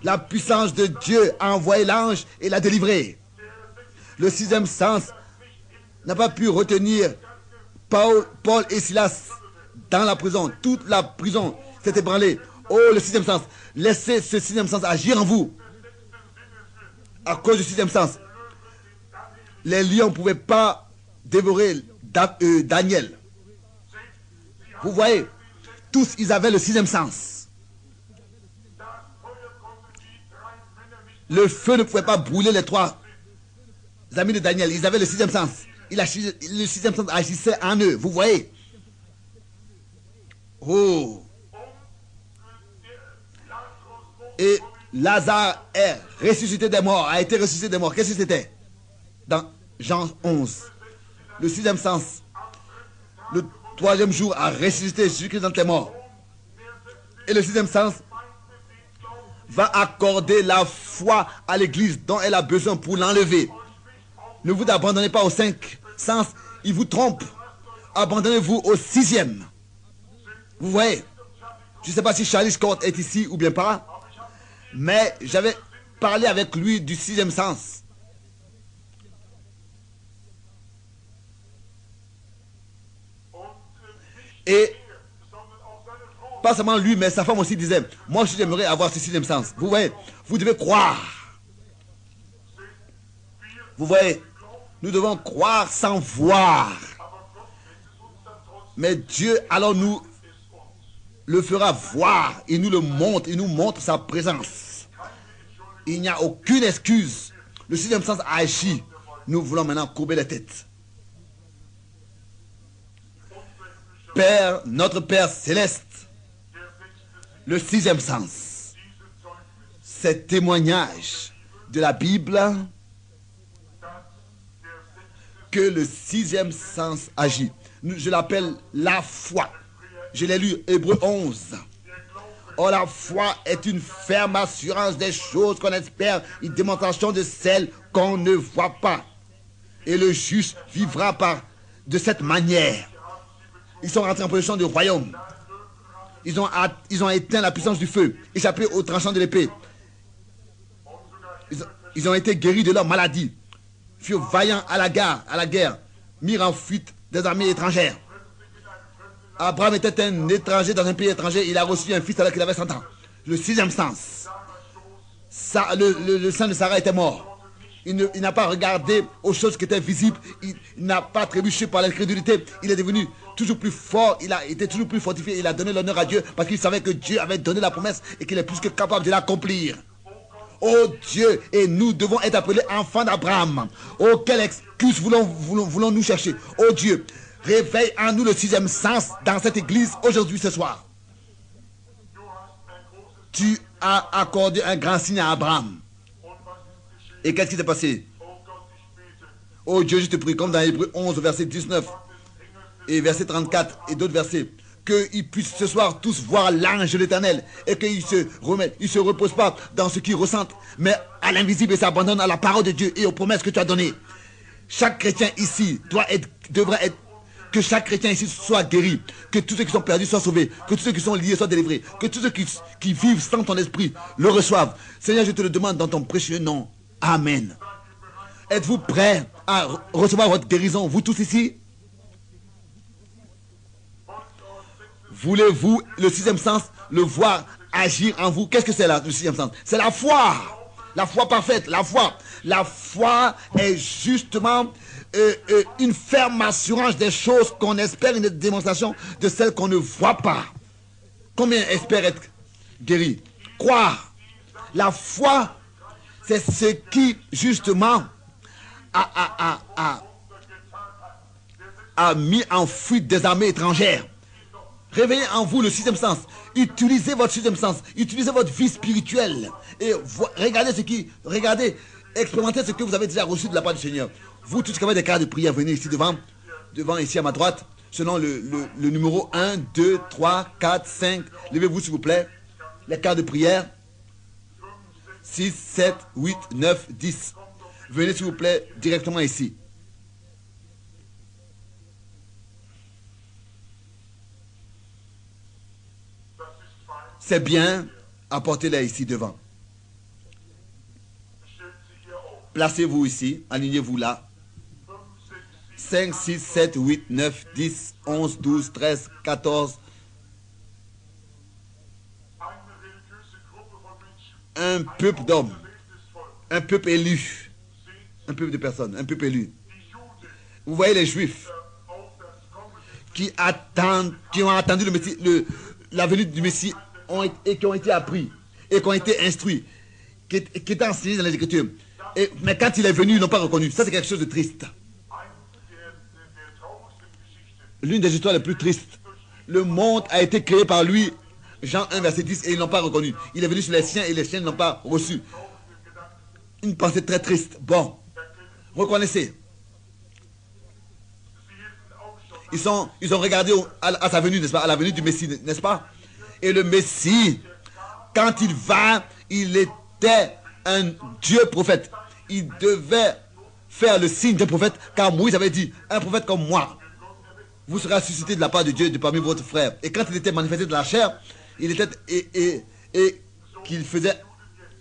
La puissance de Dieu a envoyé l'ange et l'a délivré. Le sixième sens n'a pas pu retenir Paul et Silas dans la prison. Toute la prison s'est ébranlée. Oh, le sixième sens. Laissez ce sixième sens agir en vous. À cause du sixième sens, les lions ne pouvaient pas dévorer Daniel. Vous voyez, tous ils avaient le sixième sens. Le feu ne pouvait pas brûler les trois amis de Daniel. Ils avaient le sixième sens. Le sixième sens agissait en eux. Vous voyez? Oh! Et Lazare est ressuscité des morts, a été ressuscité des morts. Qu'est-ce que c'était? Dans Jean 11. Le sixième sens. Le troisième jour a ressuscité Jésus-Christ dans les morts. Et le sixième sens va accorder la foi à l'église dont elle a besoin pour l'enlever. Ne vous abandonnez pas aux cinq sens, il vous trompe. Abandonnez-vous au sixième. Vous voyez, je ne sais pas si Charlie Scott est ici ou bien pas, mais j'avais parlé avec lui du sixième sens. Et pas seulement lui, mais sa femme aussi disait, moi aussi j'aimerais avoir ce sixième sens. Vous voyez, vous devez croire. Vous voyez, nous devons croire sans voir. Mais Dieu, alors nous le fera voir. Il nous le montre, il nous montre sa présence. Il n'y a aucune excuse. Le sixième sens a agi. Nous voulons maintenant courber la tête. Père, notre Père céleste, le sixième sens, c'est témoignage de la Bible que le sixième sens agit. Je l'appelle la foi. Je l'ai lu, Hébreux 11. Or, la foi est une ferme assurance des choses qu'on espère, une démonstration de celles qu'on ne voit pas. Et le juste vivra de cette manière. Ils sont rentrés en possession du royaume. Ils ont éteint la puissance du feu, échappé au tranchant de l'épée. Ils ont été guéris de leur maladie, furent vaillants à la guerre, mis en fuite des armées étrangères. Abraham était un étranger dans un pays étranger, il a reçu un fils alors qu'il avait 100 ans. Le sixième sens. Le sang de Sarah était mort. Il n'a pas regardé aux choses qui étaient visibles. Il n'a pas trébuché par l'incrédulité. Il est devenu toujours plus fort. Il a été toujours plus fortifié. Il a donné l'honneur à Dieu parce qu'il savait que Dieu avait donné la promesse et qu'il est plus que capable de l'accomplir. Oh Dieu, et nous devons être appelés enfants d'Abraham. Oh, quelle excuse voulons-nous chercher? Oh Dieu, réveille en nous le sixième sens dans cette église aujourd'hui, ce soir. Tu as accordé un grand signe à Abraham. Et qu'est-ce qui s'est passé? Oh Dieu, je te prie, comme dans Hébreux 11, verset 19 et verset 34 et d'autres versets, qu'ils puissent ce soir tous voir l'ange de l'Éternel et qu'ils se remettent, ils ne se reposent pas dans ce qu'ils ressentent, mais à l'invisible et s'abandonnent à la parole de Dieu et aux promesses que tu as données. Chaque chrétien ici devrait être, que chaque chrétien ici soit guéri, que tous ceux qui sont perdus soient sauvés, que tous ceux qui sont liés soient délivrés, que tous ceux qui vivent sans ton esprit le reçoivent. Seigneur, je te le demande dans ton précieux nom. Amen. Êtes-vous prêts à recevoir votre guérison, vous tous ici? Voulez-vous le sixième sens, le voir agir en vous? Qu'est-ce que c'est là, le sixième sens? C'est la foi. La foi parfaite, la foi. La foi est justement une ferme assurance des choses qu'on espère, une démonstration de celles qu'on ne voit pas. Combien espèrent être guéris? Croire. La foi, c'est ce qui, justement, a mis en fuite des armées étrangères. Réveillez en vous le sixième sens. Utilisez votre sixième sens. Utilisez votre vie spirituelle. Et regardez, expérimentez ce que vous avez déjà reçu de la part du Seigneur. Vous, tous qui avez des cartes de prière, venez ici devant ici à ma droite, selon le numéro 1, 2, 3, 4, 5. Levez-vous s'il vous plaît. Les cartes de prière. 6, 7, 8, 9, 10. Venez s'il vous plaît directement ici. C'est bien, apportez-les ici devant. Placez-vous ici, alignez-vous là. 5, 6, 7, 8, 9, 10, 11, 12, 13, 14. Un peuple d'hommes, un peuple élu, un peuple de personnes, un peuple élu. Vous voyez les Juifs qui ont attendu la venue du Messie et qui ont été appris et qui ont été instruits, qui étaient enseignés dans les Écritures. Mais quand il est venu, ils ne l'ont pas reconnu. Ça, c'est quelque chose de triste. L'une des histoires les plus tristes. Le monde a été créé par lui Jean 1, verset 10, et ils ne l'ont pas reconnu. Il est venu sur les siens et les siens ne l'ont pas reçu. Une pensée très triste. Bon, reconnaissez. Ils ont regardé à sa venue, n'est-ce pas? À la venue du Messie, n'est-ce pas? Et le Messie, quand il va, il était un Dieu prophète. Il devait faire le signe d'un prophète, car Moïse avait dit, un prophète comme moi, vous serez ressuscité de la part de Dieu, de parmi votre frère. Et quand il était manifesté de la chair, il était et qu'il faisait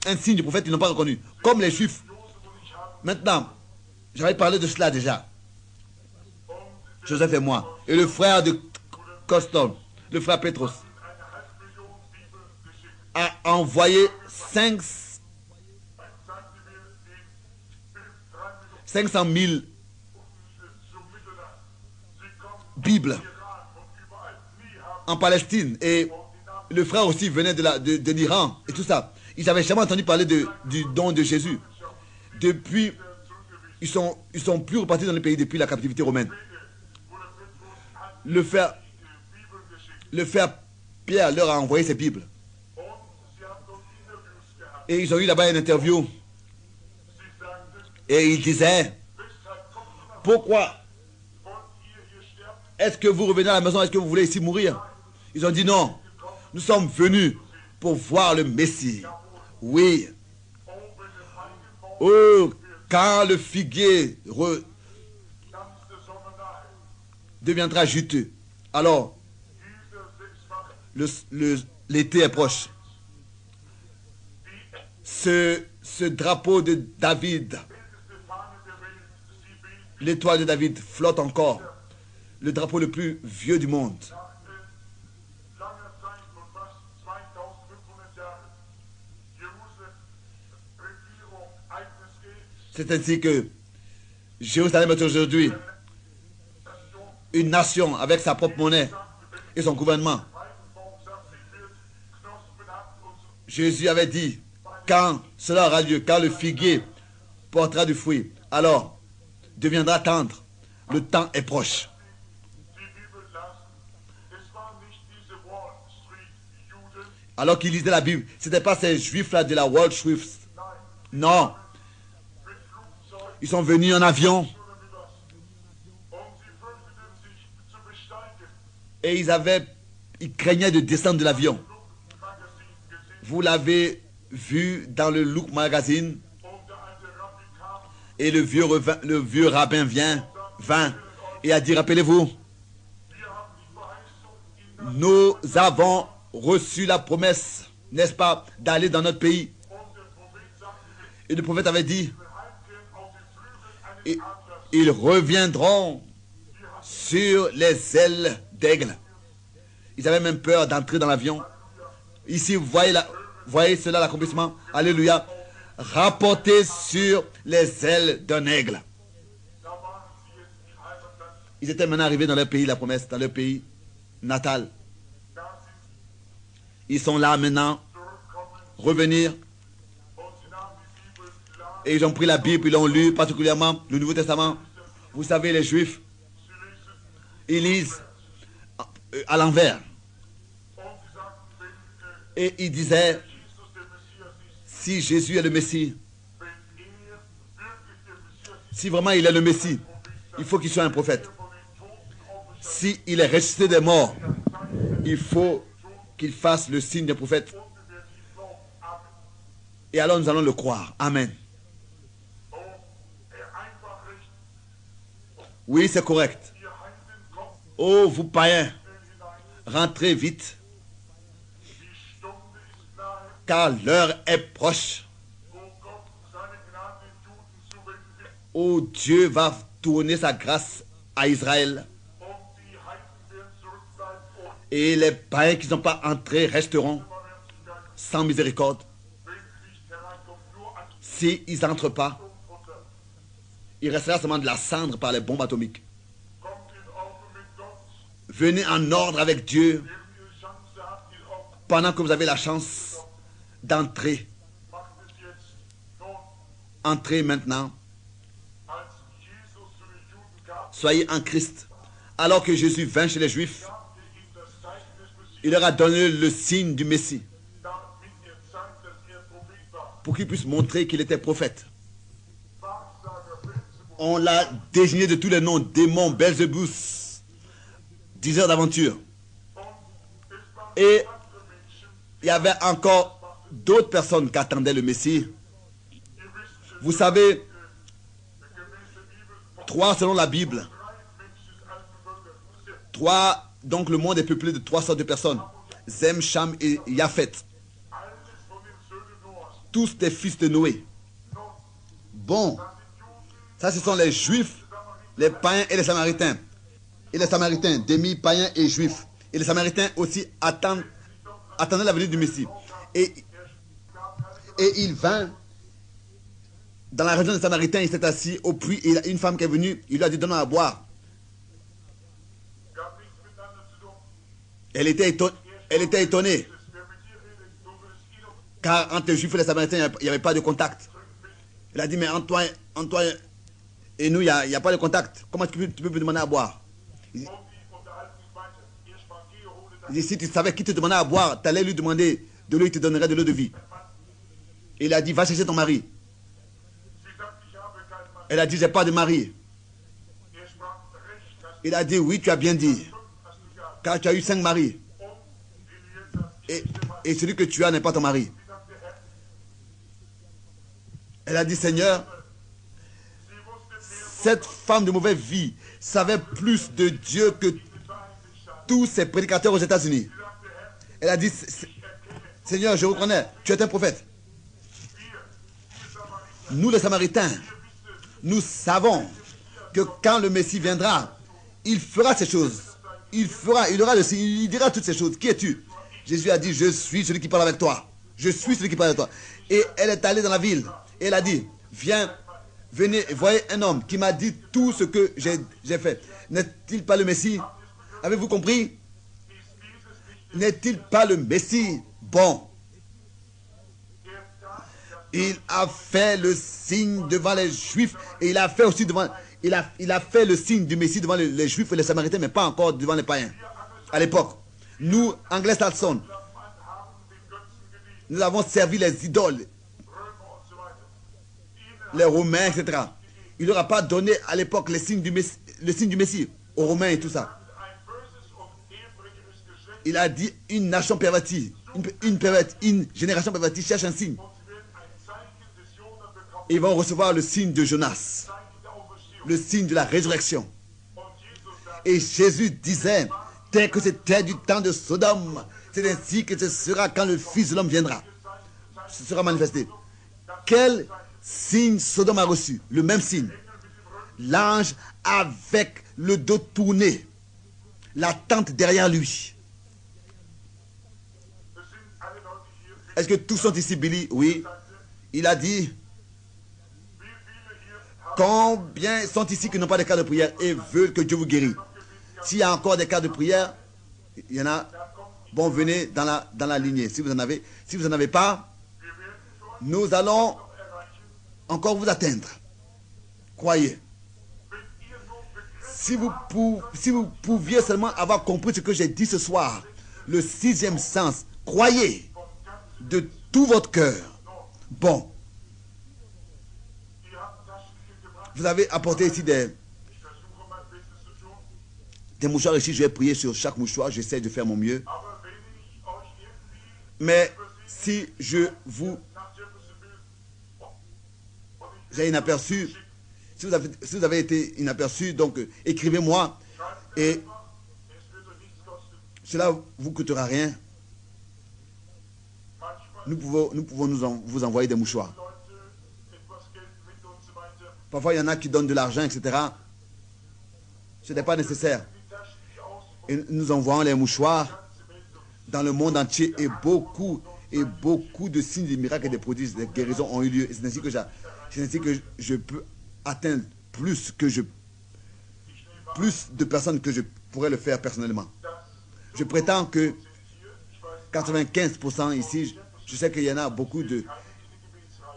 un signe du prophète, ils n'ont pas reconnu. Comme les Juifs. Maintenant, j'avais parlé de cela déjà. Joseph et moi. Et le frère de Coston, le frère Petros, a envoyé 500 000 Bibles en Palestine. Et le frère aussi venait de l'Iran et tout ça. Ils n'avaient jamais entendu parler du don de Jésus. Depuis, ils sont plus repartis dans le pays depuis la captivité romaine. Le frère Pierre leur a envoyé ses Bibles. Et ils ont eu là-bas une interview. Et il disait, pourquoi est-ce que vous revenez à la maison? Est-ce que vous voulez ici mourir? Ils ont dit non. Nous sommes venus pour voir le Messie. Oui. Oh, quand le figuier deviendra juteux, alors l'été est proche. Ce drapeau de David, l'étoile de David flotte encore. Le drapeau le plus vieux du monde. C'est ainsi que Jérusalem est aujourd'hui une nation avec sa propre monnaie et son gouvernement. Jésus avait dit, quand cela aura lieu, quand le figuier portera du fruit, alors deviendra tendre. Le temps est proche. Alors qu'il lisait la Bible, ce n'était pas ces juifs-là de la Wall Street. Non. Ils sont venus en avion. Et ils craignaient de descendre de l'avion. Vous l'avez vu dans le Look Magazine. Et le vieux rabbin vint et a dit, rappelez-vous, nous avons reçu la promesse, n'est-ce pas, d'aller dans notre pays. Et le prophète avait dit, ils reviendront sur les ailes d'aigle. Ils avaient même peur d'entrer dans l'avion. Ici, vous voyez cela, l'accomplissement. Alléluia. Rapporté sur les ailes d'un aigle. Ils étaient maintenant arrivés dans leur pays, la promesse, dans leur pays natal. Ils sont là maintenant, revenir. Et ils ont pris la Bible, ils l'ont lu, particulièrement le Nouveau Testament. Vous savez, les Juifs, ils lisent à l'envers. Et ils disaient, si Jésus est le Messie, si vraiment il est le Messie, il faut qu'il soit un prophète. Si il est ressuscité des morts, il faut qu'il fasse le signe des prophètes. Et alors nous allons le croire. Amen. Oui, c'est correct. Oh, vous païens, rentrez vite, car l'heure est proche. Oh, Dieu va tourner sa grâce à Israël. Et les païens qui ne sont pas entrés resteront sans miséricorde. S'ils n'entrent pas, il restera seulement de la cendre par les bombes atomiques. Venez en ordre avec Dieu pendant que vous avez la chance d'entrer. Entrez maintenant. Soyez en Christ. Alors que Jésus vint chez les Juifs, Il leur a donné le signe du Messie pour qu'il puisse montrer qu'il était prophète. On l'a désigné de tous les noms, démon, Belzébus, diseur d'aventure. Et il y avait encore d'autres personnes qui attendaient le Messie. Vous savez, 3 selon la Bible. 3, donc le monde est peuplé de 3 sortes de personnes. Zem, Cham et Japhet. Tous des fils de Noé. Bon, ça ce sont les Juifs, les païens et les Samaritains. Et les Samaritains, demi-païens et Juifs. Et les Samaritains aussi attendaient la venue du Messie. Et il vint dans la région des Samaritains, il s'est assis au puits. Et il y a une femme qui est venue, il lui a dit donne-moi à boire. Elle était étonnée. Car entre les Juifs et les Samaritains, il n'y avait pas de contact. Elle a dit mais entre toi et nous, il n'y a pas de contact. Comment tu peux me demander à boire? Il dit, si tu savais qui te demandait à boire, tu allais lui demander de l'eau, il te donnerait de l'eau de vie. Il a dit, va chercher ton mari. Elle a dit, j'ai pas de mari. Il a dit, oui, tu as bien dit. Car tu as eu 5 maris. Et celui que tu as n'est pas ton mari. Elle a dit, Seigneur, cette femme de mauvaise vie savait plus de Dieu que tous ces prédicateurs aux États-Unis. Elle a dit, Seigneur, je reconnais, tu es un prophète. Nous les Samaritains, nous savons que quand le Messie viendra, il fera ces choses. Il dira toutes ces choses. Qui es-tu? Jésus a dit, je suis celui qui parle avec toi. Je suis celui qui parle avec toi. Et elle est allée dans la ville. Et elle a dit, venez, voyez un homme qui m'a dit tout ce que j'ai fait. N'est-il pas le Messie? Avez-vous compris? N'est-il pas le Messie? Bon. Il a fait le signe devant les Juifs et il a fait aussi devant... Il a fait le signe du Messie devant les Juifs et les Samaritains, mais pas encore devant les païens. À l'époque, nous, Anglo-Saxons, nous avons servi les idoles, les Romains, etc. Il leur a pas donné à l'époque le signe du Messie aux Romains et tout ça. Il a dit une nation pervertie, une génération pervertie cherche un signe. Ils vont recevoir le signe de Jonas, le signe de la résurrection. Et Jésus disait, tel que c'était du temps de Sodome, c'est ainsi que ce sera quand le Fils de l'homme viendra. Ce sera manifesté. Quel signe Sodome a reçu? Le même signe. L'ange avec le dos tourné, la tente derrière lui. Est-ce que tous sont ici, Billy? Oui. Il a dit, combien sont ici qui n'ont pas de cas de prière et veulent que Dieu vous guérisse? S'il y a encore des cas de prière, il y en a. Bon, venez dans la lignée. Si vous en avez. Si vous n'en avez pas, nous allons encore vous atteindre. Croyez. Si vous pouviez seulement avoir compris ce que j'ai dit ce soir, le 6e sens, croyez de tout votre cœur. Bon. Vous avez apporté ici des mouchoirs ici. Je vais prier sur chaque mouchoir. J'essaie de faire mon mieux. Mais si je vous... J'ai inaperçu. Si vous avez été inaperçu, donc écrivez-moi. Et cela ne vous coûtera rien. Nous pouvons vous envoyer des mouchoirs. Parfois, il y en a qui donnent de l'argent, etc. Ce n'est pas nécessaire. Et nous envoyons les mouchoirs dans le monde entier et beaucoup de signes, de miracles et de prodiges, des guérisons ont eu lieu. C'est ainsi que je peux atteindre plus de personnes que je pourrais le faire personnellement. Je prétends que 95% ici, je sais qu'il y en a beaucoup de...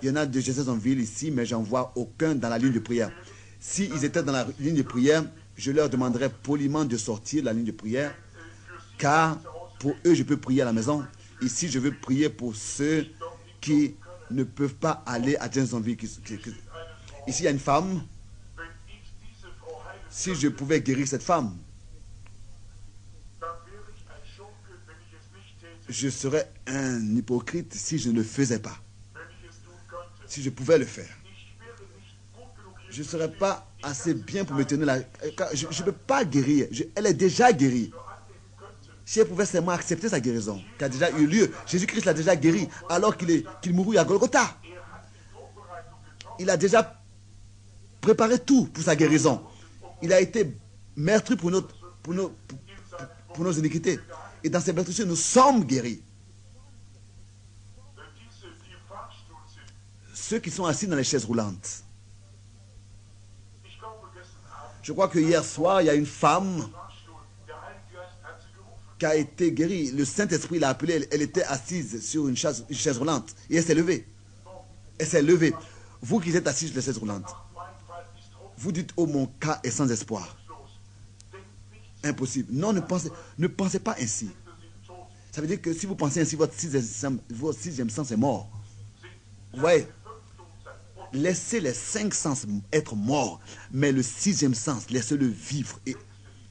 Il y en a de Jeffersonville ici, mais j'en vois aucun dans la ligne de prière. S'ils étaient dans la ligne de prière, je leur demanderais poliment de sortir de la ligne de prière, car Pour eux, je peux prier à la maison. Ici, je veux prier pour ceux qui ne peuvent pas aller à Jensonville. Ici, il y a une femme. Si je pouvais guérir cette femme, je serais un hypocrite si je ne le faisais pas. Si je pouvais le faire, je ne serais pas assez bien pour me tenir là. Je ne peux pas guérir. Elle est déjà guérie. Si elle pouvait seulement accepter sa guérison, qui a déjà eu lieu, Jésus-Christ l'a déjà guéri alors qu'il mourut à Golgotha. Il a déjà préparé tout pour sa guérison. Il a été meurtri pour nos iniquités. Et dans ces meurtrissures, nous sommes guéris. Ceux qui sont assis dans les chaises roulantes. Je crois que hier soir, il y a une femme qui a été guérie. Le Saint-Esprit l'a appelée. Elle était assise sur une chaise roulante. Et elle s'est levée. Elle s'est levée. Vous qui êtes assis sur les chaises roulantes, vous dites, oh, mon cas est sans espoir. Impossible. Non, ne pensez pas ainsi. Ça veut dire que si vous pensez ainsi, votre sixième sens est mort. Vous voyez, laissez les 5 sens être morts, mais le 6e sens, laissez-le vivre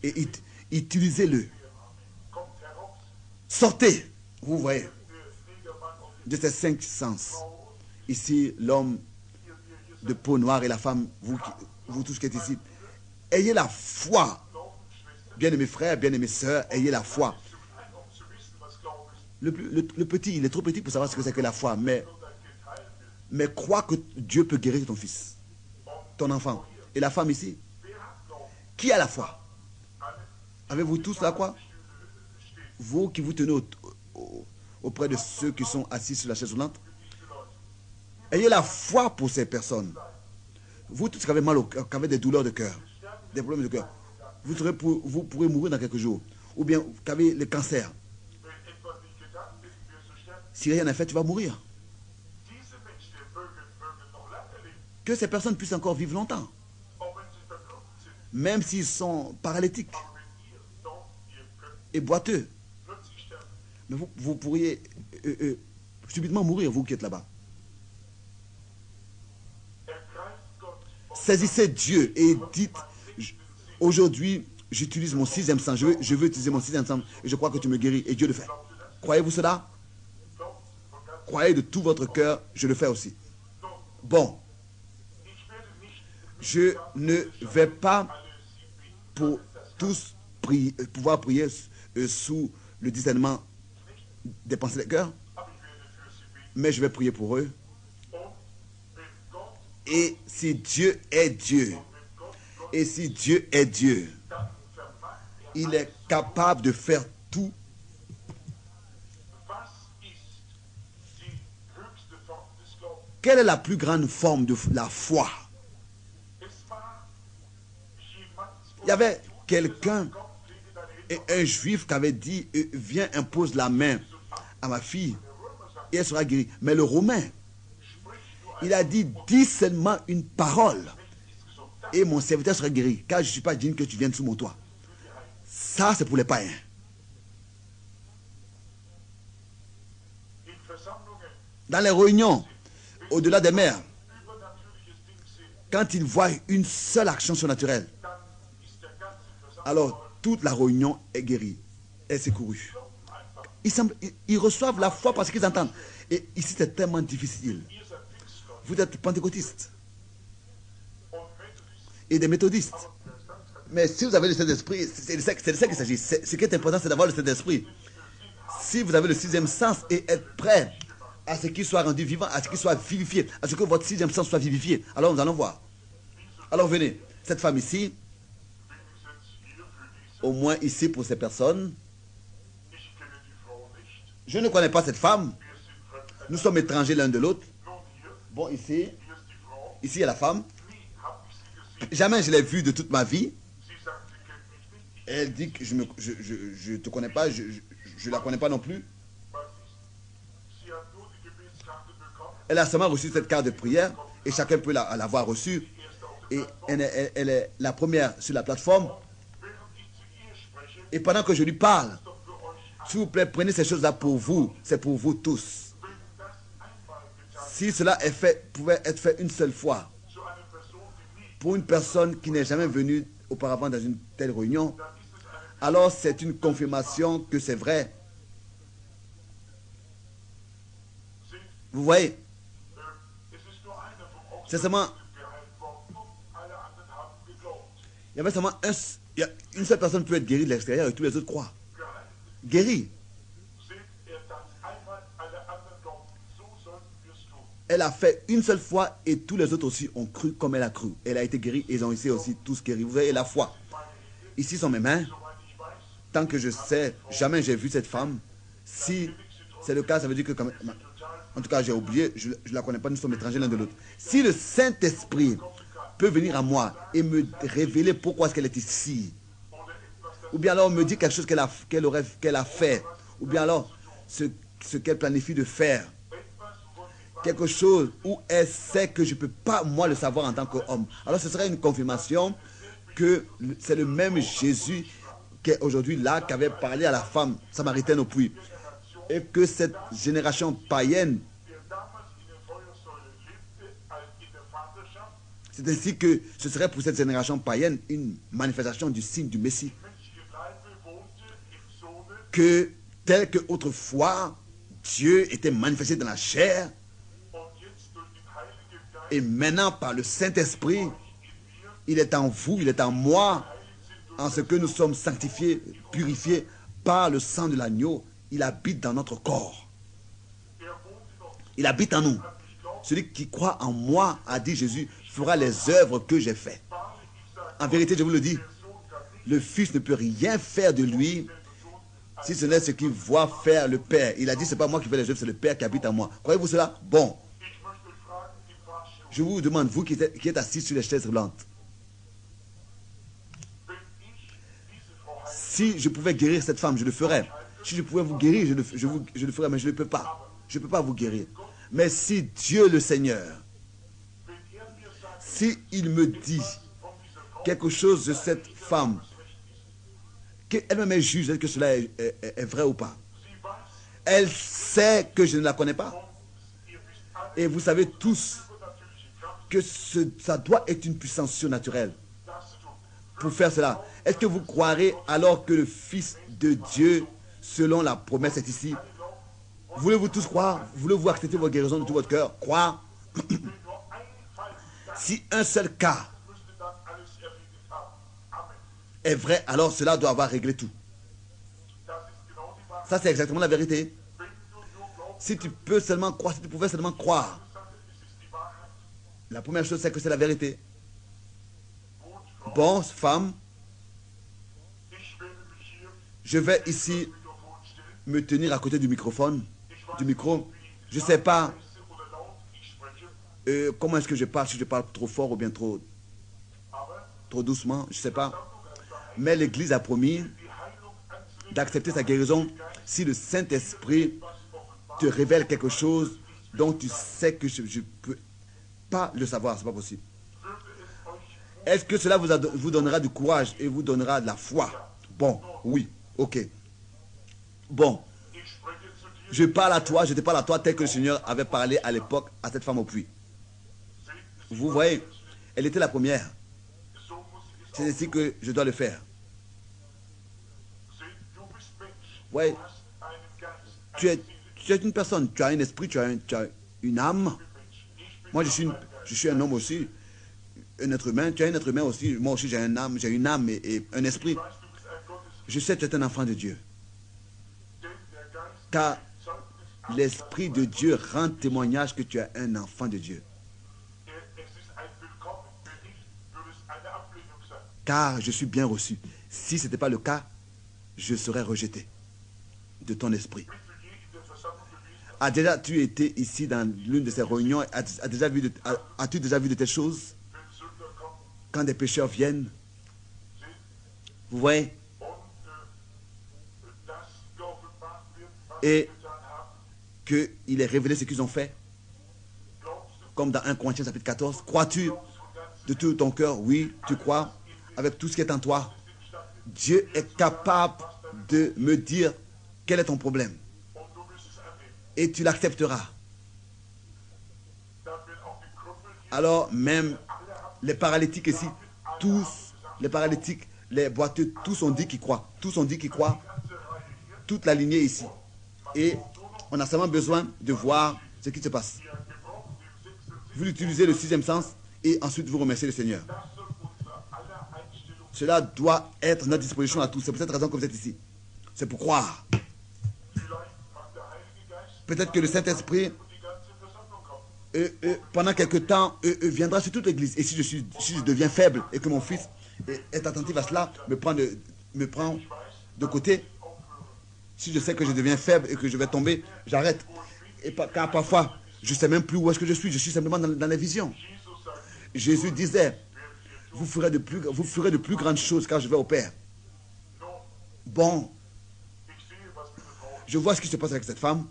et utilisez-le. Sortez, vous voyez, de ces 5 sens. Ici, l'homme de peau noire et la femme, vous tous qui êtes ici, ayez la foi. Bien-aimés frères, bien-aimés sœurs, ayez la foi. Le petit, il est trop petit pour savoir ce que c'est que la foi, mais crois que Dieu peut guérir ton fils, ton enfant. Et la femme ici, qui a la foi? Avez-vous tous la foi? Vous qui vous tenez auprès de ceux qui sont assis sur la chaise roulante, ayez la foi pour ces personnes. Vous tous qui avez mal au cœur, qui avez des douleurs de cœur, des problèmes de cœur, vous pourrez mourir dans quelques jours. Ou bien qui avez le cancer. Si rien n'est fait, tu vas mourir. Que ces personnes puissent encore vivre longtemps. Même s'ils sont paralytiques et boiteux. Mais vous pourriez subitement mourir, vous qui êtes là-bas. Saisissez Dieu et dites, aujourd'hui, j'utilise mon 6e sens. Je veux utiliser mon 6e sens et je crois que tu me guéris. Et Dieu le fait. Croyez-vous cela? Croyez de tout votre cœur, je le fais aussi. Bon. Je ne vais pas pour tous pouvoir prier sous le discernement des pensées des cœurs, mais je vais prier pour eux. Et si Dieu est Dieu, et si Dieu est Dieu, il est capable de faire tout. Quelle est la plus grande forme de la foi? Il y avait quelqu'un, un juif qui avait dit, viens, impose la main à ma fille et elle sera guérie. Mais le romain, il a dit, dis seulement une parole et mon serviteur sera guéri, car je ne suis pas digne que tu viennes sous mon toit. Ça, c'est pour les païens. Dans les réunions, au-delà des mers, quand ils voient une seule action surnaturelle, alors toute la réunion est guérie, est secourue. Ils reçoivent la foi parce qu'ils entendent. Et ici, c'est tellement difficile. Vous êtes pentecôtistes et des méthodistes. Mais si vous avez le Saint-Esprit, c'est de ça qu'il s'agit. Ce qui est important, c'est d'avoir le Saint-Esprit. Si vous avez le 6e sens et être prêt à ce qu'il soit rendu vivant, à ce qu'il soit vivifié, à ce que votre 6e sens soit vivifié, alors nous allons voir. Alors venez, cette femme ici, au moins ici pour ces personnes, je ne connais pas cette femme. Nous sommes étrangers l'un de l'autre. Bon, ici il y a la femme. Jamais je l'ai vue de toute ma vie. Elle dit que je ne te connais pas, je ne la connais pas non plus. Elle a seulement reçu cette carte de prière et chacun peut l'avoir reçue. Et elle est la première sur la plateforme. Et pendant que je lui parle, S'il vous plaît, prenez ces choses-là pour vous. C'est pour vous tous. Si cela pouvait être fait une seule fois, pour une personne qui n'est jamais venue auparavant dans une telle réunion, alors c'est une confirmation que c'est vrai. Vous voyez, c'est seulement, il y avait seulement une seule personne qui peut être guérie de l'extérieur et tous les autres croient. Guérie. Elle a fait une seule fois et tous les autres aussi ont cru comme elle a cru. Elle a été guérie et ils ont été aussi tous guéris. Vous voyez la foi. Ici sont mes mains. Tant que je sais, jamais j'ai vu cette femme. Si c'est le cas, ça veut dire que quand même, en tout cas j'ai oublié, je ne la connais pas, nous sommes étrangers l'un de l'autre. Si le Saint-Esprit peut venir à moi et me révéler pourquoi est-ce qu'elle est ici, ou bien alors me dire quelque chose qu'elle a fait, ou bien alors ce qu'elle planifie de faire, quelque chose où elle sait que je ne peux pas moi le savoir en tant qu'homme, alors ce serait une confirmation que c'est le même Jésus qui est aujourd'hui là, qui avait parlé à la femme samaritaine au puits, et que cette génération païenne, c'est ainsi que ce serait pour cette génération païenne une manifestation du signe du Messie, que tel que autrefois Dieu était manifesté dans la chair, et maintenant par le Saint-Esprit, il est en vous, il est en moi, en ce que nous sommes sanctifiés, purifiés par le sang de l'agneau. Il habite dans notre corps. Il habite en nous. Celui qui croit en moi, a dit Jésus, fera les œuvres que j'ai faites. En vérité, je vous le dis, le Fils ne peut rien faire de lui si ce n'est ce qu'il voit faire le Père. Il a dit, ce n'est pas moi qui fais les œuvres, c'est le Père qui habite en moi. Croyez-vous cela? Bon. Je vous demande, vous qui êtes assis sur les chaises roulantes, si je pouvais guérir cette femme, je le ferais. Si je pouvais vous guérir, je le ferais, mais je ne peux pas. Je ne peux pas vous guérir. Mais si Dieu le Seigneur, s'il me dit quelque chose de cette femme, qu'elle-même est juge, que cela est vrai ou pas. Elle sait que je ne la connais pas. Et vous savez tous que ça doit être une puissance surnaturelle pour faire cela. Est-ce que vous croirez alors que le Fils de Dieu, selon la promesse, est ici? Voulez-vous tous croire? Voulez-vous accepter votre guérison de tout votre cœur? Croire? Si un seul cas est vrai, alors cela doit avoir réglé tout. Ça, c'est exactement la vérité. Si tu peux seulement croire, si tu pouvais seulement croire, la première chose, c'est que c'est la vérité. Bon, femme, je vais ici me tenir à côté du microphone, du micro. Je ne sais pas comment est-ce que je parle, si je parle trop fort ou bien trop doucement, je ne sais pas. Mais l'Église a promis d'accepter sa guérison si le Saint-Esprit te révèle quelque chose dont tu sais que je ne peux pas le savoir, ce n'est pas possible. Est-ce que cela vous donnera du courage et vous donnera de la foi? Bon, oui, ok. Bon, je parle à toi, je te parle à toi tel que le Seigneur avait parlé à l'époque à cette femme au puits. Vous voyez, elle était la première. C'est ainsi que je dois le faire. Oui, tu es une personne, tu as un esprit, tu as une âme. Moi, je suis un homme aussi, un être humain. Tu es un être humain aussi. Moi aussi, j'ai une âme et un esprit. Je sais que tu es un enfant de Dieu. Car l'Esprit de Dieu rend témoignage que tu es un enfant de Dieu. Car je suis bien reçu. Si ce n'était pas le cas, je serais rejeté de ton esprit. As-tu été ici dans l'une de ces réunions? As-tu déjà vu de telles choses? Quand des pécheurs viennent, vous voyez? Et qu'il est révélé ce qu'ils ont fait. Comme dans 1 Corinthiens chapitre 14. Crois-tu de tout ton cœur? Oui, tu crois. Avec tout ce qui est en toi. Dieu est capable de me dire quel est ton problème? Et tu l'accepteras. Alors même les paralytiques ici, tous les paralytiques, les boiteux, tous ont dit qu'ils croient. Tous ont dit qu'ils croient. Toute la lignée ici. Et on a seulement besoin de voir ce qui se passe. Vous utilisez le sixième sens et ensuite vous remerciez le Seigneur. Cela doit être notre disposition à tous. C'est pour cette raison que vous êtes ici. C'est pour croire. Peut-être que le Saint-Esprit, pendant quelque temps, viendra sur toute l'église. Et si je deviens faible et que mon fils est attentif à cela, me prend de côté, si je sais que je deviens faible et que je vais tomber, j'arrête. Et car parfois, je ne sais même plus où est-ce que je suis simplement dans les visions. Jésus disait, vous ferez de plus grandes choses car je vais au Père. Bon, je vois ce qui se passe avec cette femme.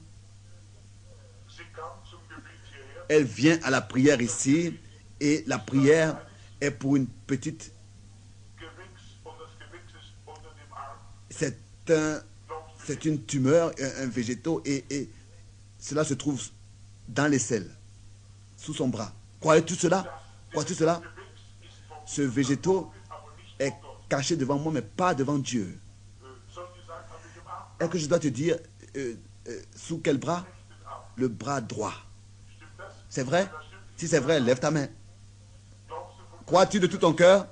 Elle vient à la prière ici et la prière est pour une petite... C'est une tumeur, un végétaux et cela se trouve dans les selles, sous son bras. Croyez-vous cela? Croyez-vous cela? Ce végétaux est caché devant moi, mais pas devant Dieu. Est-ce que je dois te dire sous quel bras? Le bras droit. C'est vrai? Si c'est vrai, lève ta main. Crois-tu de tout ton cœur?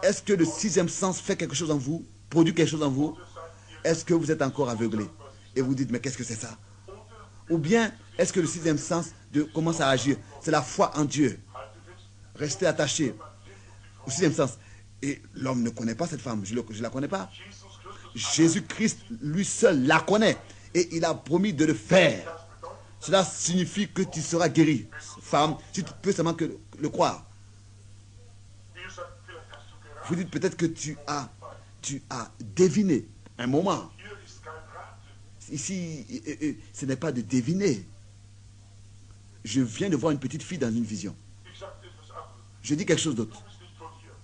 Est-ce que le sixième sens fait quelque chose en vous? Produit quelque chose en vous? Est-ce que vous êtes encore aveuglé? Et vous dites, mais qu'est-ce que c'est ça? Ou bien, est-ce que le sixième sens commence à agir? C'est la foi en Dieu. Restez attaché au sixième sens. Et l'homme ne connaît pas cette femme. Je ne la connais pas. Jésus-Christ, lui seul, la connaît. Et il a promis de le faire. Cela signifie que tu seras guéri. Femme, si tu peux seulement le croire. Vous dites peut-être que tu as deviné un moment. Ici, ce n'est pas de deviner. Je viens de voir une petite fille dans une vision. Je dis quelque chose d'autre.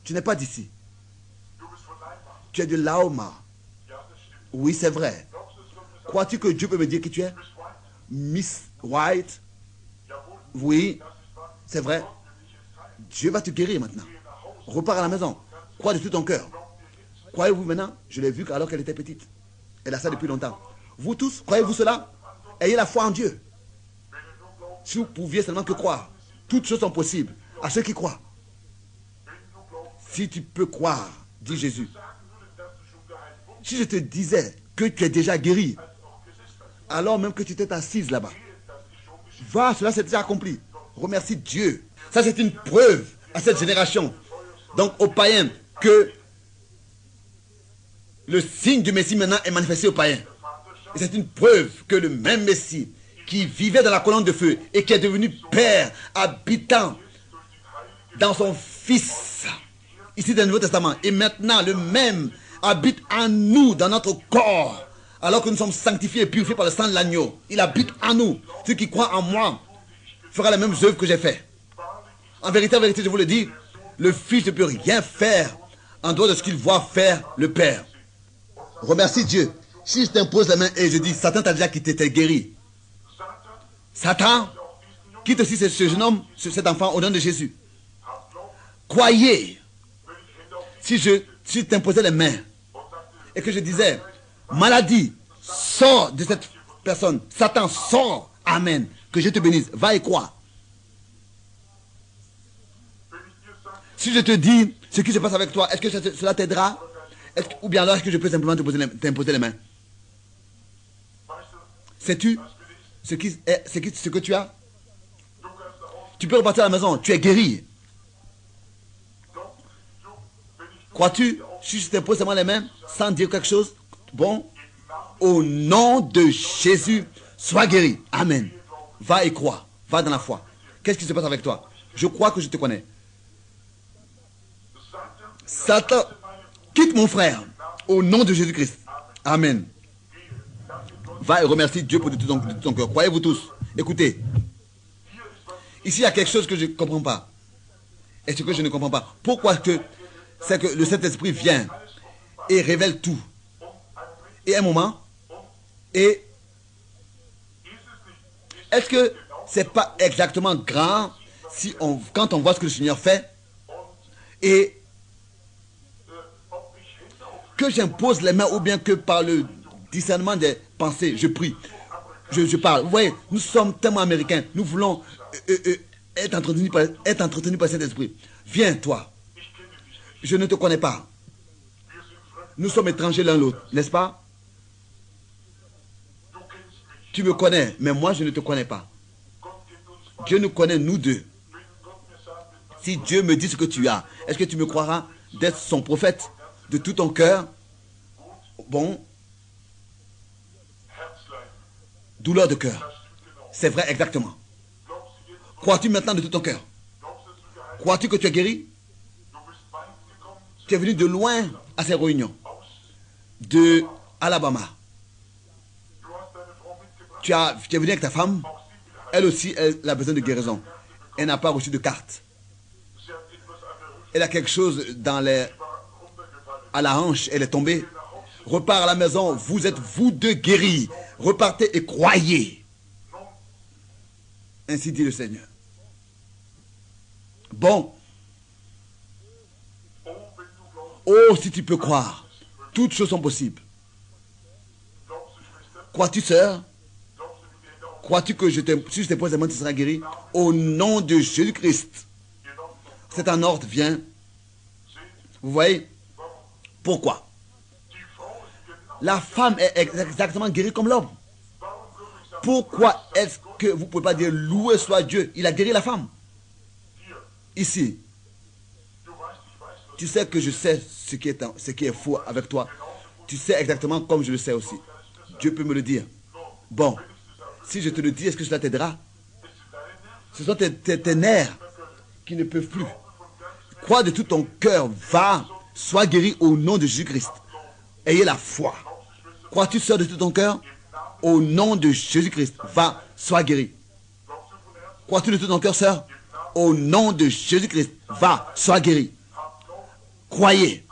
Tu n'es pas d'ici. Tu es de Laoma. Oui, c'est vrai. Crois-tu que Dieu peut me dire qui tu es? Miss White? Oui, c'est vrai. Dieu va te guérir maintenant. Repars à la maison. Crois de tout ton cœur. Croyez-vous maintenant? Je l'ai vue alors qu'elle était petite. Elle a ça depuis longtemps. Vous tous, croyez-vous cela? Ayez la foi en Dieu. Si vous pouviez seulement que croire, toutes choses sont possibles à ceux qui croient. Si tu peux croire, dit Jésus. Si je te disais que tu es déjà guéri, alors même que tu t'es assise là-bas, va, cela s'est déjà accompli. Remercie Dieu. Ça, c'est une preuve à cette génération. Donc, aux païens, que le signe du Messie maintenant est manifesté aux païens. Et c'est une preuve que le même Messie qui vivait dans la colonne de feu et qui est devenu Père, habitant dans son Fils, ici dans le Nouveau Testament, et maintenant le même habite en nous, dans notre corps, alors que nous sommes sanctifiés et purifiés par le sang de l'agneau. Il habite en nous. Ceux qui croient en moi fera les mêmes œuvres que j'ai fait. En vérité, je vous le dis, le Fils ne peut rien faire en dehors de ce qu'il voit faire le Père. Remercie Dieu. Si je t'impose la main et je dis, Satan t'a déjà quitté, t'es guéri. Satan, quitte aussi ce jeune homme, cet enfant au nom de Jésus. Croyez. Si je t'imposais les mains et que je disais, maladie, sors de cette personne. Satan, sors. Amen. Que je te bénisse. Va et crois. Si je te dis ce qui se passe avec toi, est-ce que cela t'aidera? Ou bien alors est-ce que je peux simplement t'imposer les mains? Sais-tu ce que tu as? Tu peux repartir à la maison. Tu es guéri. Crois-tu, si je t'impose seulement les mains, sans dire quelque chose? Bon, au nom de Jésus, sois guéri. Amen. Va et crois. Va dans la foi. Qu'est-ce qui se passe avec toi? Je crois que je te connais. Satan, quitte mon frère. Au nom de Jésus-Christ. Amen. Va et remercie Dieu pour de tout ton cœur. Croyez-vous tous. Écoutez. Ici, il y a quelque chose que je ne comprends pas. Et ce que je ne comprends pas. Pourquoi c'est que le Saint-Esprit vient et révèle tout. Et un moment, et est-ce que c'est pas exactement grand si quand on voit ce que le Seigneur fait et que j'impose les mains ou bien que par le discernement des pensées, je prie, je parle. Vous voyez, nous sommes tellement américains, nous voulons être entretenus par cet esprit. Viens, toi, je ne te connais pas. Nous sommes étrangers l'un l'autre, n'est-ce pas? Tu me connais, mais moi je ne te connais pas. Dieu nous connaît, nous deux. Si Dieu me dit ce que tu as, est-ce que tu me croiras d'être son prophète de tout ton cœur? Bon, douleur de cœur. C'est vrai, exactement. Crois-tu maintenant de tout ton cœur? Crois-tu que tu es guéri? Tu es venu de loin à ces réunions. De Alabama. Tu es venu avec ta femme. Elle aussi, elle a besoin de guérison. Elle n'a pas reçu de carte. Elle a quelque chose à la hanche. Elle est tombée. Repars à la maison. Vous êtes vous deux guéris. Repartez et croyez. Ainsi dit le Seigneur. Bon. Oh, si tu peux croire. Toutes choses sont possibles. Crois-tu, sœur? Crois-tu que si je te pose la main, tu seras guéri? Au nom de Jésus-Christ. C'est un ordre, viens. Vous voyez? Pourquoi? La femme est exactement guérie comme l'homme. Pourquoi est-ce que vous ne pouvez pas dire loué soit Dieu? Il a guéri la femme. Ici. Tu sais que je sais ce qui est faux avec toi. Tu sais exactement comme je le sais aussi. Dieu peut me le dire. Bon. Si je te le dis, est-ce que cela t'aidera? Ce sont tes nerfs qui ne peuvent plus. Crois de tout ton cœur, va, sois guéri au nom de Jésus-Christ. Ayez la foi. Crois-tu, sœur, de tout ton cœur? Au nom de Jésus-Christ, va, sois guéri. Crois-tu de tout ton cœur, sœur? Au nom de Jésus-Christ, va, sois guéri. Croyez.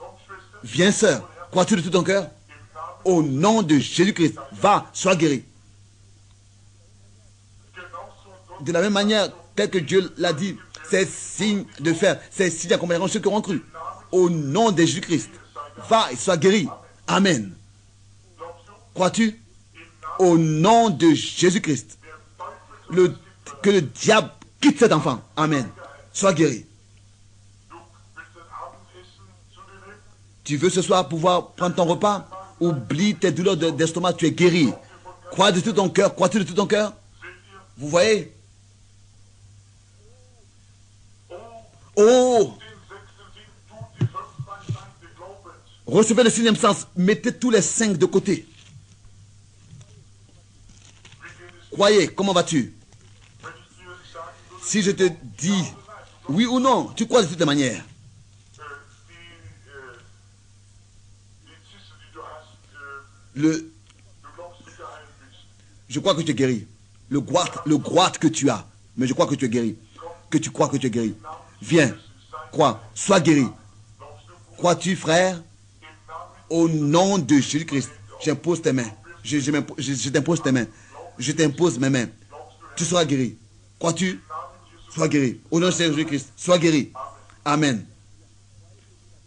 Viens, sœur. Crois-tu de tout ton cœur? Au nom de Jésus-Christ, va, sois guéri. De la même manière, tel que Dieu l'a dit, c'est signe de faire, c'est signe d'accompagneront ceux qui auront cru. Au nom de Jésus-Christ, va et sois guéri. Amen. Crois-tu? Au nom de Jésus-Christ, que le diable quitte cet enfant. Amen. Sois guéri. Tu veux ce soir pouvoir prendre ton repas? Oublie tes douleurs d'estomac, tu es guéri. Crois de tout ton cœur. Crois-tu de tout ton cœur? Vous voyez? Oh! Recevez le sixième sens. Mettez tous les 5 de côté. Croyez, comment vas-tu? Si je te dis oui ou non, tu crois de toutes les manières. Je crois que tu es guéri. Le droit que tu as. Mais je crois que tu es guéri. Que tu crois que tu es guéri. Viens, crois, sois guéri. Crois-tu, frère? Au nom de Jésus-Christ, j'impose tes mains. Je t'impose tes mains. Je t'impose mes mains. Tu seras guéri. Crois-tu? Sois guéri. Au nom de Jésus-Christ, sois guéri. Amen.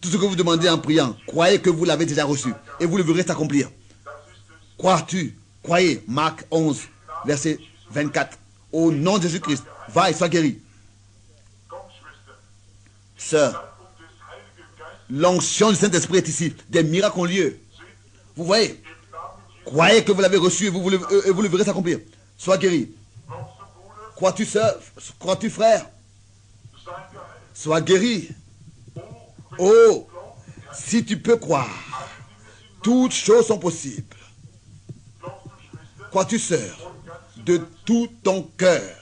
Tout ce que vous demandez en priant, croyez que vous l'avez déjà reçu. Et vous le verrez s'accomplir. Crois-tu? Croyez. Marc 11, verset 24. Au nom de Jésus-Christ, va et sois guéri. Sœur, l'onction du Saint-Esprit est ici. Des miracles ont lieu. Vous voyez? Croyez que vous l'avez reçu et vous le verrez s'accomplir. Sois guéri. Crois-tu, sœur? Crois-tu, frère? Sois guéri. Oh, si tu peux croire, toutes choses sont possibles. Crois-tu, sœur, de tout ton cœur?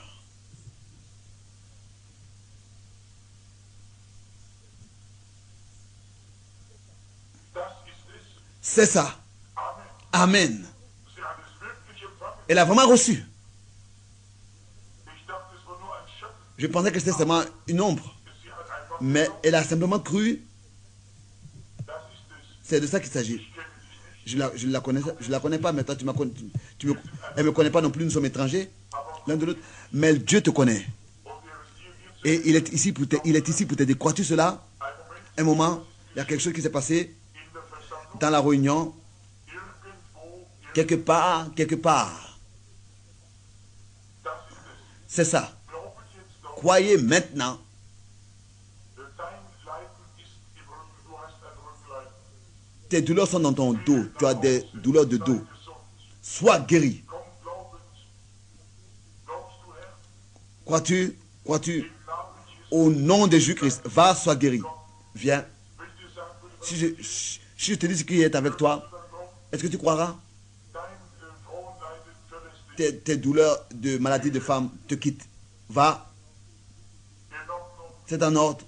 C'est ça. Amen. Elle a vraiment reçu. Je pensais que c'était seulement une ombre. Mais elle a simplement cru. C'est de ça qu'il s'agit. Je la connais pas, mais toi, elle ne me connaît pas non plus, nous sommes étrangers, l'un de l'autre. Mais Dieu te connaît. Et il est ici pour t'aider. Crois-tu cela? Un moment, il y a quelque chose qui s'est passé dans la réunion. Quelque part. C'est ça. Croyez maintenant. Tes douleurs sont dans ton dos. Tu as des douleurs de dos. Sois guéri. Crois-tu? Au nom de Jésus-Christ, va, sois guéri. Viens. Si je te dis ce qui est avec toi, est-ce que tu croiras? Tes douleurs de maladie de femme te quittent. Va. C'est en ordre.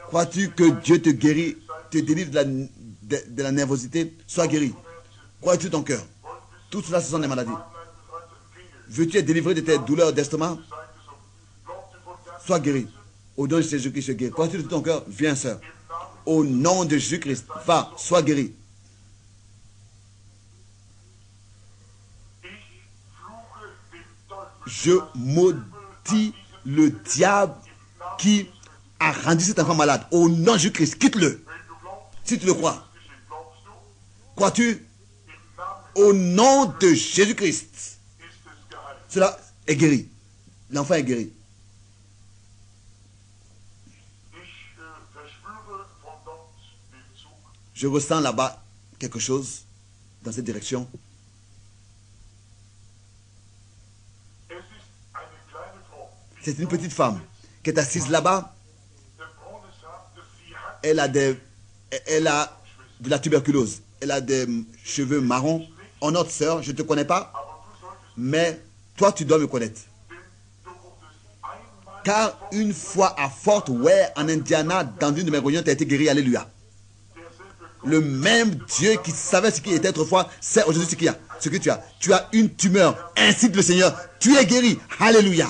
Crois-tu que Dieu te guérit, te délivre de la nervosité? Sois guéri. Crois-tu ton cœur? Tout cela, ce sont des maladies. Veux-tu être délivré de tes douleurs d'estomac? Sois guéri. Au nom de Jésus-Christ, guéri. Crois-tu de tout ton cœur? Viens, sœur. Au nom de Jésus-Christ, va, sois guéri. Je maudis le diable qui a rendu cet enfant malade. Au nom de Jésus-Christ, quitte-le. Si tu le crois. Crois-tu? Au nom de Jésus-Christ. Cela est guéri. L'enfant est guéri. Je ressens là-bas quelque chose dans cette direction. C'est une petite femme qui est assise là-bas. Elle a de la tuberculose. Elle a des cheveux marrons. Oh, notre sœur, je ne te connais pas, mais toi, tu dois me connaître. Car une fois à Fort Ware, en Indiana, dans une de mes réunions, tu as été guéri. Alléluia. Le même Dieu qui savait ce qui était autrefois, c'est aujourd'hui ce que tu as. Tu as une tumeur. Ainsi que le Seigneur, tu es guéri. Alléluia.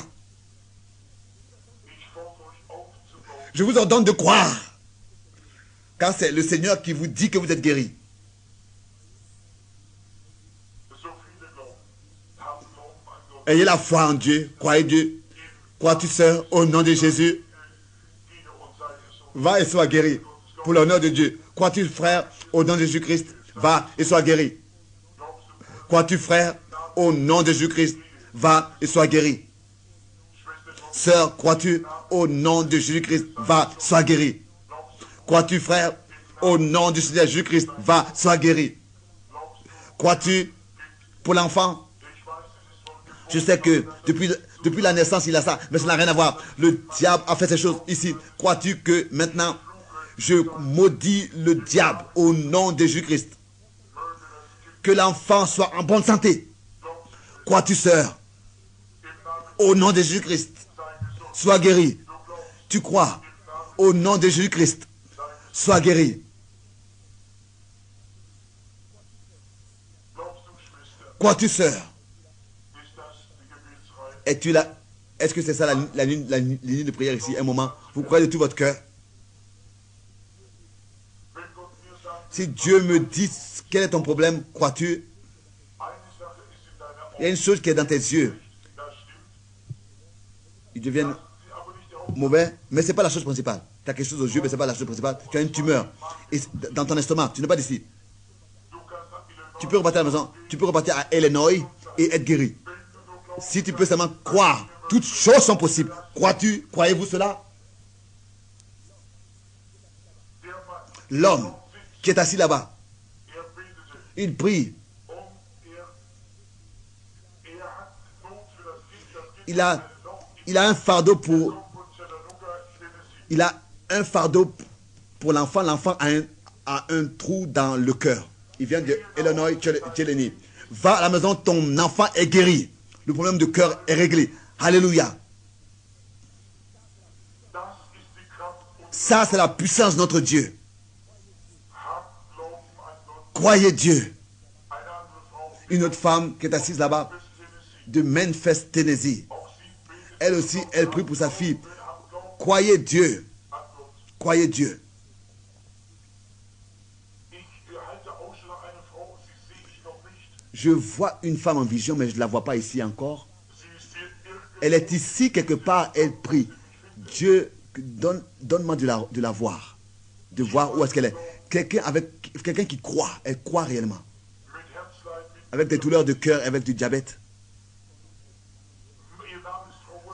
Je vous ordonne de croire. Car c'est le Seigneur qui vous dit que vous êtes guéri. Ayez la foi en Dieu. Croyez Dieu. Crois-tu, sœur, au nom de Jésus? Va et sois guéri. Pour l'honneur de Dieu. Crois-tu, frère, au nom de Jésus-Christ? Va et sois guéri. Crois-tu, frère, au nom de Jésus-Christ? Va et sois guéri. Sœur, crois-tu, au nom de Jésus-Christ? Va, sois guéri. Crois-tu, frère, au nom du Seigneur Jésus-Christ? Va, sois guéri. Crois-tu, pour l'enfant? Je sais que depuis la naissance, il a ça, mais ça n'a rien à voir. Le diable a fait ces choses ici. Crois-tu que maintenant, je maudis le diable au nom de Jésus-Christ? Que l'enfant soit en bonne santé. Crois-tu, sœur? Au nom de Jésus-Christ, sois guéri. Tu crois? Au nom de Jésus-Christ, sois guéri. Crois-tu, sœur? Es-tu là? Est-ce que c'est ça la ligne de prière ici? Un moment, vous croyez de tout votre cœur? Si Dieu me dit quel est ton problème, crois-tu? Il y a une chose qui est dans tes yeux. Ils deviennent mauvais, mais ce n'est pas la chose principale. Tu as quelque chose aux yeux, mais ce n'est pas la chose principale. Tu as une tumeur et dans ton estomac. Tu n'es pas d'ici. Tu peux repartir à la maison. Tu peux repartir à Illinois et être guéri. Si tu peux seulement croire, toutes choses sont possibles. Crois-tu? Croyez-vous cela? L'homme qui est assis là-bas, il prie. Il a un fardeau pour l'enfant. L'enfant a un trou dans le cœur. Il vient de Illinois, Cheleni. Va à la maison, ton enfant est guéri. Le problème de cœur est réglé. Alléluia. Ça, c'est la puissance de notre Dieu. Croyez Dieu. Une autre femme qui est assise là-bas, de Memphis, Tennessee. Elle aussi, elle prie pour sa fille. Croyez Dieu. Croyez Dieu. Je vois une femme en vision, mais je ne la vois pas ici encore. Elle est ici quelque part, elle prie. Dieu, donne-moi de la voir. De voir où est-ce qu'elle est. Quelqu'un qui croit, elle croit réellement. Avec des douleurs de cœur, avec du diabète.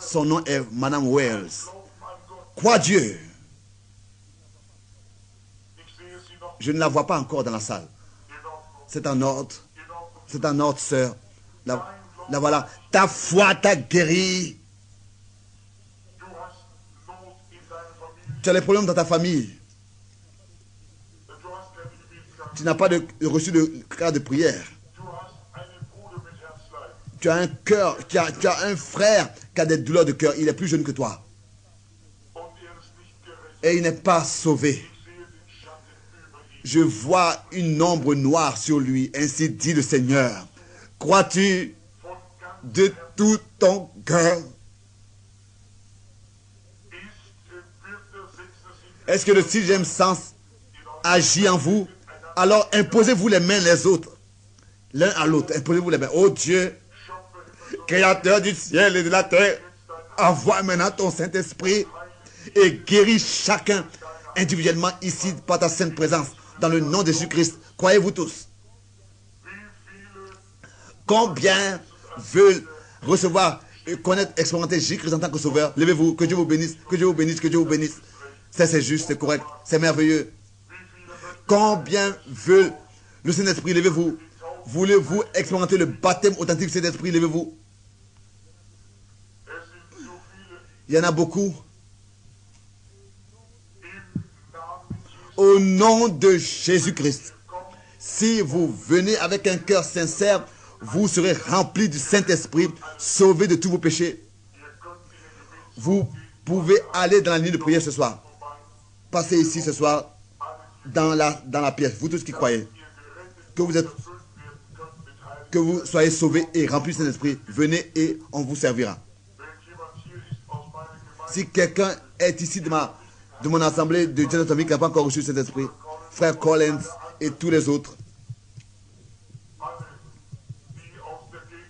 Son nom est Madame Wells. Crois Dieu. Je ne la vois pas encore dans la salle. C'est en ordre. C'est en ordre, sœur. La voilà. Ta foi t'a guéri. Tu as des problèmes dans ta famille. Tu n'as pas reçu de cas de prière. Tu as un cœur, tu as un frère qui a des douleurs de cœur. Il est plus jeune que toi. Et il n'est pas sauvé. Je vois une ombre noire sur lui. Ainsi dit le Seigneur. Crois-tu de tout ton cœur? Est-ce que le sixième sens agit en vous? Alors imposez-vous les mains les autres. L'un à l'autre. Imposez-vous les mains. Oh Dieu, Créateur du ciel et de la terre, envoie maintenant ton Saint-Esprit et guéris chacun individuellement ici par ta sainte présence. Dans le nom de Jésus-Christ, croyez-vous tous? Combien veulent recevoir, connaître, expérimenter Jésus-Christ en tant que sauveur? Levez-vous, que Dieu vous bénisse, que Dieu vous bénisse, que Dieu vous bénisse. C'est juste, c'est correct, c'est merveilleux. Combien veulent le Saint-Esprit? Levez-vous. Voulez-vous expérimenter le baptême authentique du Saint-Esprit? Levez-vous. Il y en a beaucoup. Au nom de Jésus-Christ, si vous venez avec un cœur sincère, vous serez remplis du Saint-Esprit, sauvés de tous vos péchés. Vous pouvez aller dans la nuit de prière ce soir. Passez ici ce soir dans la pièce. Vous tous qui croyez que vous soyez sauvés et remplis du Saint-Esprit, venez et on vous servira. Si quelqu'un est ici de mon assemblée de Dieu atomique qui n'a pas encore reçu cet esprit, frère Collins et tous les autres,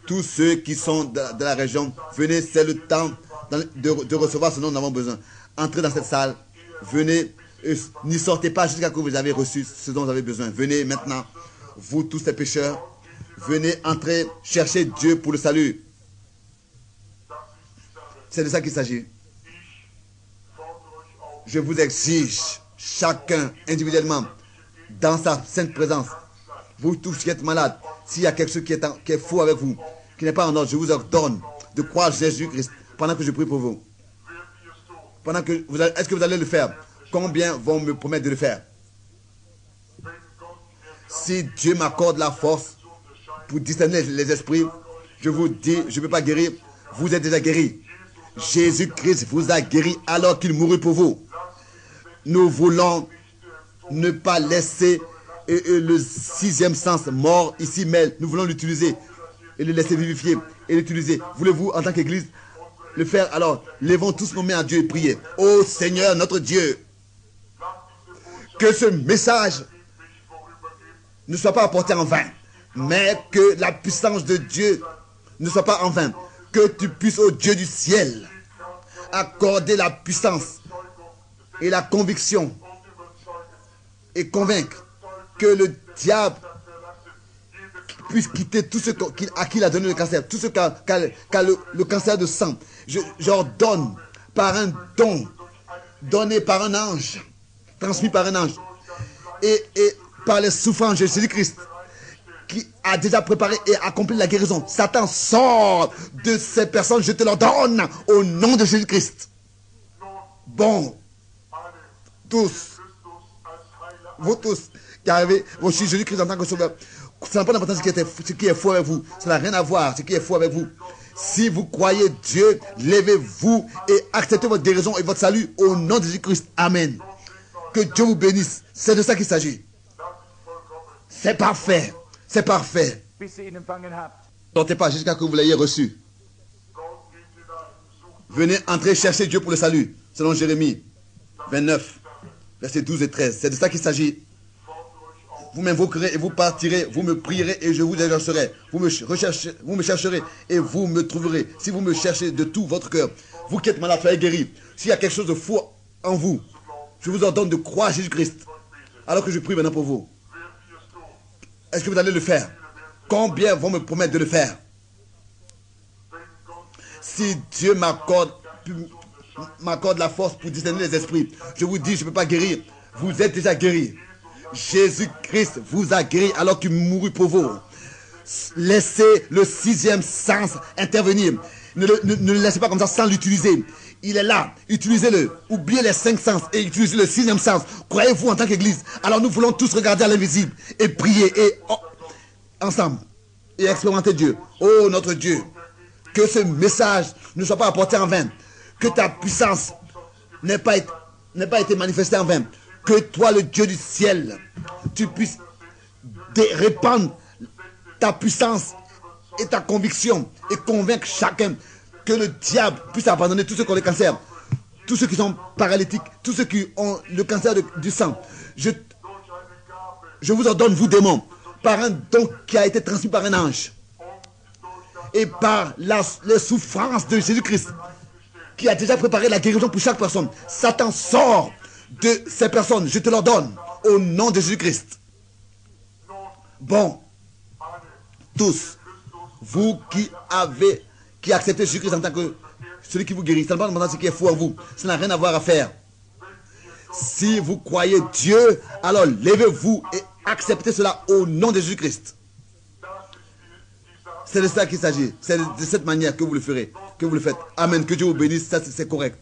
tous ceux qui sont de la région, venez, c'est le temps de recevoir ce dont nous avons besoin. Entrez dans cette salle, venez, n'y sortez pas jusqu'à ce que vous avez reçu ce dont vous avez besoin. Venez maintenant, vous tous ces pécheurs, venez entrer, chercher Dieu pour le salut. C'est de ça qu'il s'agit. Je vous exige, chacun individuellement, dans sa sainte présence, vous tous qui êtes malades, s'il y a quelque chose qui est faux avec vous, qui n'est pas en ordre, je vous ordonne de croire Jésus-Christ pendant que je prie pour vous. Est-ce que vous allez le faire? Combien vont me promettre de le faire? Si Dieu m'accorde la force pour discerner les esprits, je vous dis, je ne peux pas guérir, vous êtes déjà guéris. Jésus-Christ vous a guéri alors qu'il mourut pour vous. Nous voulons ne pas laisser le sixième sens mort ici, mais nous voulons l'utiliser et le laisser vivifier et l'utiliser. Voulez-vous, en tant qu'Église, le faire? Alors, levons tous nos mains à Dieu et priez. Ô Seigneur, notre Dieu, que ce message ne soit pas apporté en vain, mais que la puissance de Dieu ne soit pas en vain. Que tu puisses, ô Dieu du ciel, accorder la puissance et la conviction et convaincre que le diable puisse quitter tout ce à qui il a donné le cancer, tout ce qu'a le cancer de sang. J'ordonne par un don donné par un ange, transmis par un ange, et par les souffrances de Jésus-Christ, qui a déjà préparé et accompli la guérison. Satan sort de ces personnes, je te l'ordonne au nom de Jésus-Christ. Bon, tous, vous tous qui avez reçu Jésus-Christ en tant que sauveur, ça n'a pas d'importance ce qui est faux avec vous. Ça n'a rien à voir ce qui est faux avec vous. Si vous croyez Dieu, levez-vous et acceptez votre guérison et votre salut au nom de Jésus-Christ. Amen. Que Dieu vous bénisse. C'est de ça qu'il s'agit. C'est parfait. C'est parfait. Ne sortez pas jusqu'à ce que vous l'ayez reçu. Venez entrer chercher Dieu pour le salut. Selon Jérémie 29, versets 12 et 13. C'est de ça qu'il s'agit. Vous m'invoquerez et vous partirez, vous me prierez et je vous exaucerai. Vous me chercherez et vous me trouverez. Si vous me cherchez de tout votre cœur, vous qui êtes malade, soyez guéris. S'il y a quelque chose de fou en vous, je vous ordonne de croire à Jésus-Christ. Alors que je prie maintenant pour vous. Est-ce que vous allez le faire? Combien vont me promettre de le faire? Si Dieu m'accorde la force pour discerner les esprits, je vous dis, je ne peux pas guérir. Vous êtes déjà guéris. Jésus-Christ vous a guéri alors qu'il mourut pour vous. Laissez le sixième sens intervenir. Ne le laissez pas comme ça sans l'utiliser. Il est là, utilisez-le. Oubliez les 5 sens et utilisez le sixième sens. Croyez-vous en tant qu'Église? Alors nous voulons tous regarder à l'invisible et prier ensemble et expérimenter Dieu. Oh notre Dieu, que ce message ne soit pas apporté en vain. Que ta puissance n'ait pas été manifestée en vain. Que toi, le Dieu du ciel, tu puisses répandre ta puissance et ta conviction et convaincre chacun que le diable puisse abandonner tous ceux qui ont le cancer, tous ceux qui sont paralytiques, tous ceux qui ont le cancer du sang. Je vous ordonne, vous démons, par un don qui a été transmis par un ange et par les souffrances de Jésus-Christ qui a déjà préparé la guérison pour chaque personne. Satan sort de ces personnes, je te l'ordonne au nom de Jésus-Christ. Bon, tous, vous qui acceptez Jésus-Christ en tant que celui qui vous guérit, ça ne pas demander ce qui est fou en vous, ça n'a rien à voir à faire. Si vous croyez Dieu, alors levez-vous et acceptez cela au nom de Jésus-Christ. C'est de ça qu'il s'agit. C'est de cette manière que vous le ferez, que vous le faites. Amen. Que Dieu vous bénisse. Ça, c'est correct.